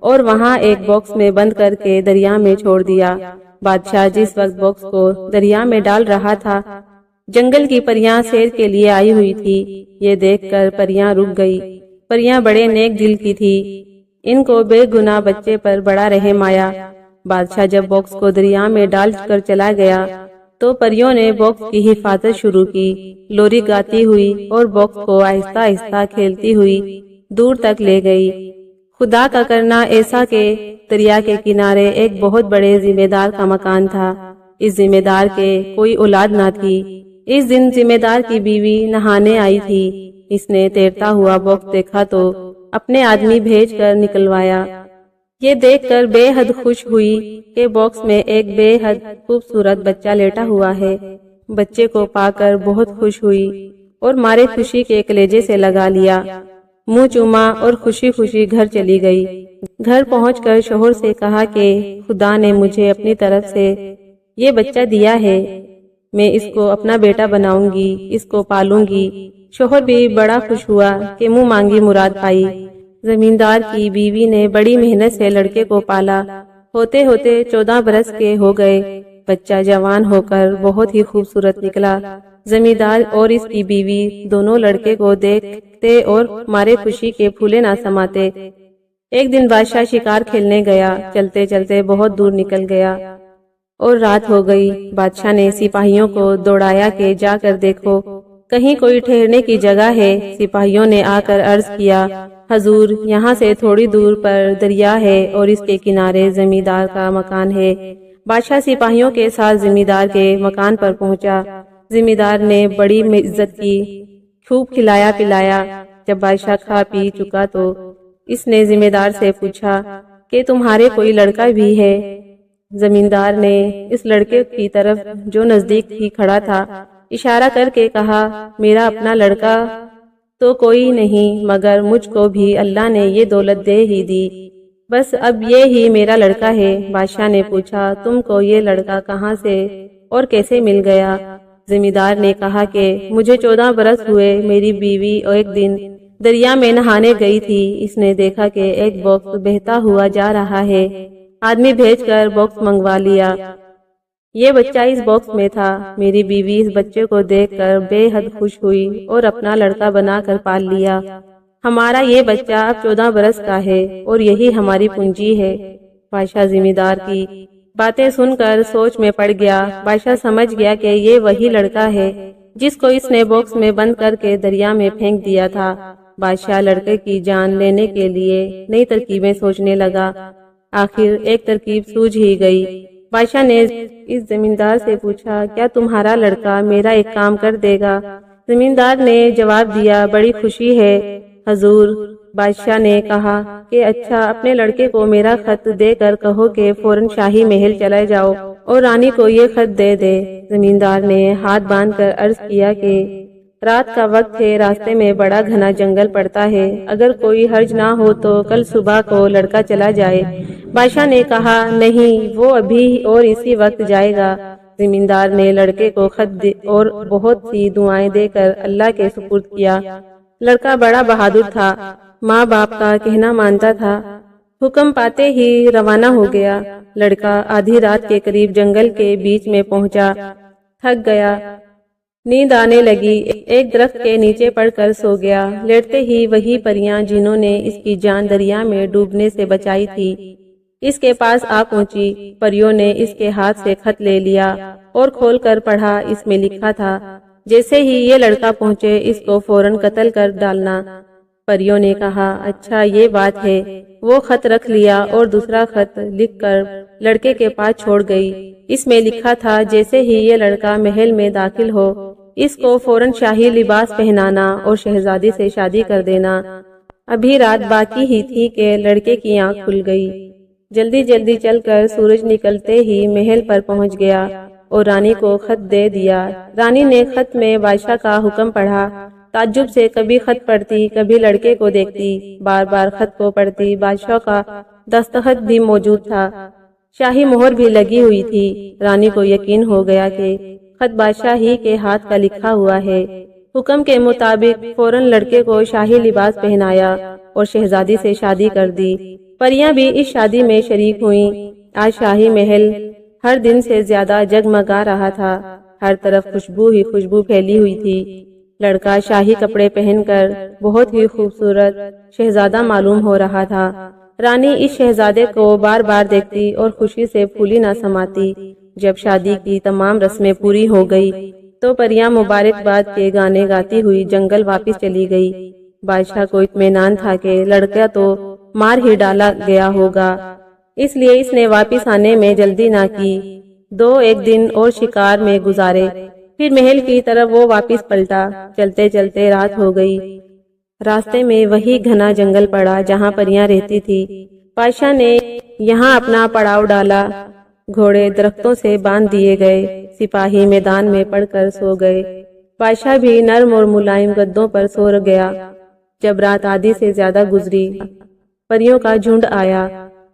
Speaker 1: اور وہاں ایک باکس میں بند کر کے دریا میں چھوڑ دیا۔ بادشاہ جس وقت باکس کو دریا میں ڈال رہا تھا، جنگل کی پریاں سیر کے لیے آئی ہوئی تھی۔ یہ دیکھ کر پریاں رک گئی۔ پریاں بڑے نیک دل کی تھی، ان کو بے گناہ بچے پر بڑا رحم آیا۔ بادشاہ جب باکس کو دریا میں ڈال کر چلا گیا تو پریوں نے باکس کی حفاظت شروع کی، لوری گاتی ہوئی اور باکس کو آہستہ آہستہ کھیلتی ہوئی دور تک لے گئی۔ خدا کا کرنا ایسا کہ دریا کے کنارے ایک بہت بڑے ذمہ دار کا مکان تھا۔ اس ذمہ دار کے کوئی اولاد نہ تھی۔ اس دن ذمہ دار کی بیوی نہانے آئی تھی۔ اس نے تیرتا ہوا باکس دیکھا تو اپنے آدمی بھیج کر نکلوایا۔ یہ دیکھ کر بے حد خوش ہوئی کہ باکس میں ایک بے حد خوبصورت بچہ لیٹا ہوا ہے۔ بچے کو پا کر بہت خوش ہوئی اور مارے خوشی کے کلیجے سے لگا لیا، منہ چوما اور خوشی خوشی گھر چلی گئی۔ گھر پہنچ کر شوہر سے کہا کہ خدا نے مجھے اپنی طرف سے یہ بچہ دیا ہے، میں اس کو اپنا بیٹا بناؤں گی، اس کو پالوں گی۔ شوہر بھی بڑا خوش ہوا کہ منہ مانگی مراد پائی۔ زمیندار کی بیوی نے بڑی محنت سے لڑکے کو پالا، ہوتے ہوتے 14 برس کے ہو گئے۔ بچہ جوان ہو کر بہت ہی خوبصورت نکلا۔ زمیندار اور اس کی بیوی دونوں لڑکے کو دیکھتے اور مارے خوشی کے پھولے نہ سماتے۔ ایک دن بادشاہ شکار کھیلنے گیا، چلتے چلتے بہت دور نکل گیا اور رات ہو گئی۔ بادشاہ نے سپاہیوں کو دوڑایا کہ جا کر دیکھو کہیں کوئی ٹھہرنے کی جگہ ہے۔ سپاہیوں نے آ کر عرض کیا حضور، یہاں سے تھوڑی دور پر دریا ہے اور اس کے کنارے زمیندار کا مکان ہے۔ بادشاہ سپاہیوں کے ساتھ زمیندار کے مکان پر پہنچا۔ زمیندار نے بڑی عزت کی، خوب کھلایا پلایا۔ جب بادشاہ کھا پی چکا تو اس نے زمیندار سے پوچھا کہ تمہارے کوئی لڑکا بھی ہے؟ زمیندار نے اس لڑکے کی طرف جو نزدیک ہی کھڑا تھا اشارہ کر کے کہا میرا اپنا لڑکا تو کوئی نہیں، مگر مجھ کو بھی اللہ نے یہ دولت دے ہی دی، بس اب یہ ہی میرا لڑکا ہے۔ بادشاہ نے پوچھا تم کو یہ لڑکا کہاں سے اور کیسے مل گیا؟ زمیندار نے کہا کہ مجھے 14 برس ہوئے، میری بیوی ایک دن دریا میں نہانے گئی تھی، اس نے دیکھا کہ ایک باکس بہتا ہوا جا رہا ہے، آدمی بھیج کر باکس منگوا لیا۔ یہ بچہ اس باکس میں تھا۔ میری بیوی اس بچے کو دیکھ کر بے حد خوش ہوئی اور اپنا لڑکا بنا کر پال لیا۔ ہمارا یہ بچہ اب 14 برس کا ہے اور یہی ہماری پونجی ہے۔ بادشاہ زمیندار کی باتیں سن کر سوچ میں پڑ گیا۔ بادشاہ سمجھ گیا کہ یہ وہی لڑکا ہے جس کو اس نے باکس میں بند کر کے دریا میں پھینک دیا تھا۔ بادشاہ لڑکے کی جان لینے کے لیے نئی ترکیبیں سوچنے لگا۔ آخر ایک ترکیب سوجھ ہی گئی۔ بادشاہ نے اس زمیندار سے پوچھا کیا تمہارا لڑکا میرا ایک کام کر دے گا؟ زمیندار نے جواب دیا بڑی خوشی ہے حضور۔ بادشاہ نے کہا کہ اچھا، اپنے لڑکے کو میرا خط دے کر کہو کہ فوراً شاہی محل چلے جاؤ اور رانی کو یہ خط دے دے۔ زمیندار نے ہاتھ باندھ کر عرض کیا کہ رات کا وقت ہے، راستے میں بڑا گھنا جنگل پڑتا ہے، اگر کوئی حرج نہ ہو تو کل صبح کو لڑکا چلا جائے۔ بادشاہ نے کہا نہیں، وہ ابھی اور اسی وقت جائے گا۔ زمیندار نے لڑکے کو خط اور بہت سی دعائیں دے کر اللہ کے سپرد کیا۔ لڑکا بڑا بہادر تھا، ماں باپ کا کہنا مانتا تھا، حکم پاتے ہی روانہ ہو گیا۔ لڑکا آدھی رات کے قریب جنگل کے بیچ میں پہنچا، تھک گیا، نیند آنے لگی، ایک درخت کے نیچے پڑ کر سو گیا۔ لیٹتے ہی وہی پریاں جنہوں نے اس کی جان دریا میں ڈوبنے سے بچائی تھی اس کے پاس آ پہنچی۔ پریوں نے اس کے ہاتھ سے خط لے لیا اور کھول کر پڑھا۔ اس میں لکھا تھا، جیسے ہی یہ لڑکا پہنچے اس کو فوراً قتل کر ڈالنا۔ پریوں نے کہا، اچھا یہ بات ہے۔ وہ خط رکھ لیا اور دوسرا خط لکھ کر لڑکے کے پاس چھوڑ گئی۔ اس میں لکھا تھا، جیسے ہی یہ لڑکا محل میں داخل ہو اس کو فوراً شاہی لباس پہنانا اور شہزادی سے شادی کر دینا۔ ابھی رات باقی ہی تھی کہ لڑکے کی آنکھ کھل گئی۔ جلدی جلدی چل کر سورج نکلتے ہی محل پر پہنچ گیا اور رانی کو خط دے دیا۔ رانی نے خط میں بادشاہ کا حکم پڑھا۔ تعجب سے کبھی خط پڑھتی، کبھی لڑکے کو دیکھتی، بار بار خط کو پڑھتی۔ بادشاہ کا دستخط بھی موجود تھا، شاہی مہر بھی لگی ہوئی تھی۔ رانی کو یقین ہو گیا کہ خط بادشاہ ہی کے ہاتھ کا لکھا ہوا ہے۔ حکم کے مطابق فوراً لڑکے کو شاہی لباس پہنایا اور شہزادی سے شادی کر دی۔ پریاں بھی اس شادی میں شریک ہوئیں۔ آج شاہی محل ہر دن سے زیادہ جگمگا رہا تھا، ہر طرف خوشبو ہی خوشبو پھیلی ہوئی تھی۔ لڑکا شاہی کپڑے پہن کر بہت ہی خوبصورت شہزادہ معلوم ہو رہا تھا۔ رانی اس شہزادے کو بار بار دیکھتی اور خوشی سے پھولی نہ سماتی۔ جب شادی کی تمام رسمیں پوری ہو گئی تو پریاں مبارکباد کے گانے گاتی ہوئی جنگل واپس چلی گئی۔ بادشاہ کو اطمینان تھا کہ لڑکا تو مار ہی ڈالا گیا ہوگا، اس لیے اس نے واپس آنے میں جلدی نہ کی۔ ایک دن اور شکار میں گزارے، پھر محل کی طرف وہ واپس پلٹا۔ چلتے چلتے رات ہو گئی۔ راستے میں وہی گھنا جنگل پڑا جہاں پریاں رہتی تھی۔ بادشاہ نے یہاں اپنا پڑاؤ ڈالا۔ گھوڑے درختوں سے باندھ دیے گئے، سپاہی میدان میں پڑ کر سو گئے۔ بادشاہ بھی نرم اور ملائم گدوں پر سو گیا۔ جب رات آدھی سے زیادہ گزری، پریوں کا جھنڈ آیا۔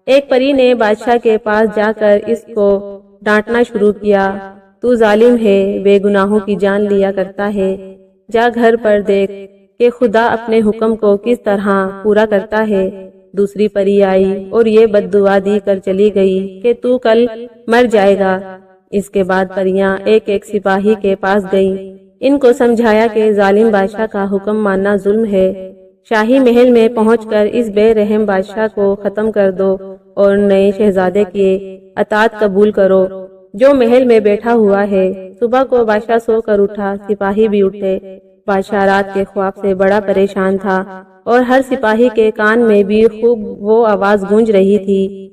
Speaker 1: ایک پری نے بادشاہ کے پاس جا کر اس کو ڈانٹنا شروع کیا، تو ظالم ہے، بے گناہوں کی جان لیا کرتا ہے، جا گھر پر دیکھ کہ خدا اپنے حکم کو کس طرح پورا کرتا ہے۔ دوسری پری آئی اور یہ بد دعا دی کر چلی گئی کہ تو کل مر جائے گا۔ اس کے بعد پریاں ایک ایک سپاہی کے پاس گئیں، ان کو سمجھایا کہ ظالم بادشاہ کا حکم ماننا ظلم ہے۔ شاہی محل میں پہنچ کر اس بے رحم بادشاہ کو ختم کر دو اور نئے شہزادے کی اطاعت قبول کرو جو محل میں بیٹھا ہوا ہے۔ صبح کو بادشاہ سو کر اٹھا، سپاہی بھی اٹھے۔ بادشاہ رات کے خواب سے بڑا پریشان تھا اور ہر سپاہی کے کان میں بھی خوب وہ آواز گونج رہی تھی۔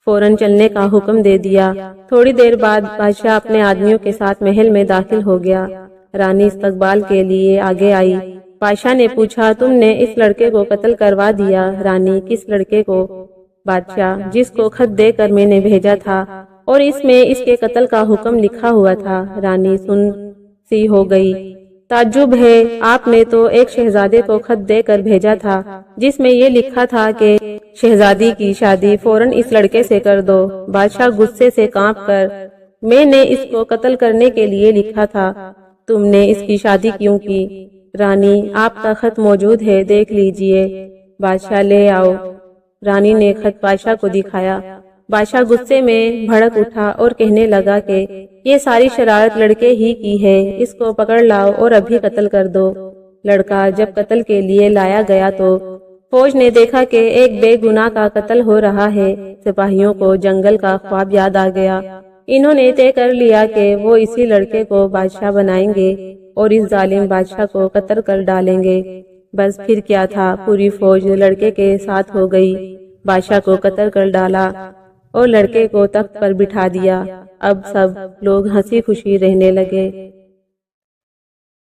Speaker 1: فوراً چلنے کا حکم دے دیا۔ تھوڑی دیر بعد بادشاہ اپنے آدمیوں کے ساتھ محل میں داخل ہو گیا۔ رانی استقبال کے لیے آگے آئی۔ بادشاہ نے پوچھا، تم نے اس لڑکے کو قتل کروا دیا؟ رانی، کس لڑکے کو؟ بادشاہ، جس کو خط دے کر میں نے بھیجا تھا اور اس میں اس کے قتل کا حکم لکھا ہوا تھا۔ رانی سن سی ہو گئی۔ تعجب ہے، آپ نے تو ایک شہزادے کو خط دے کر بھیجا تھا جس میں یہ لکھا تھا کہ شہزادی کی شادی فوراً اس لڑکے سے کر دو۔ بادشاہ غصے سے کانپ کر، میں نے اس کو قتل کرنے کے لیے لکھا تھا، تم نے اس کی شادی کیوں کی؟ رانی، آپ کا خط موجود ہے، دیکھ لیجئے۔ بادشاہ، لے آؤ۔ رانی نے خط بادشاہ کو دکھایا۔ بادشاہ غصے میں بھڑک اٹھا اور کہنے لگا کہ یہ ساری شرارت لڑکے ہی کی ہے، اس کو پکڑ لاؤ اور ابھی قتل کر دو۔ لڑکا جب قتل کے لیے لایا گیا تو فوج نے دیکھا کہ ایک بے گناہ کا قتل ہو رہا ہے۔ سپاہیوں کو جنگل کا خواب یاد آ گیا۔ انہوں نے طے کر لیا کہ وہ اسی لڑکے کو بادشاہ بنائیں گے اور اس ظالم بادشاہ کو قتل کر ڈالیں گے۔ بس پھر کیا تھا، پوری فوج لڑکے کے ساتھ ہو گئی، بادشاہ کو قتل کر ڈالا اور لڑکے کو تخت پر بٹھا دیا۔ اب سب لوگ ہنسی خوشی رہنے لگے۔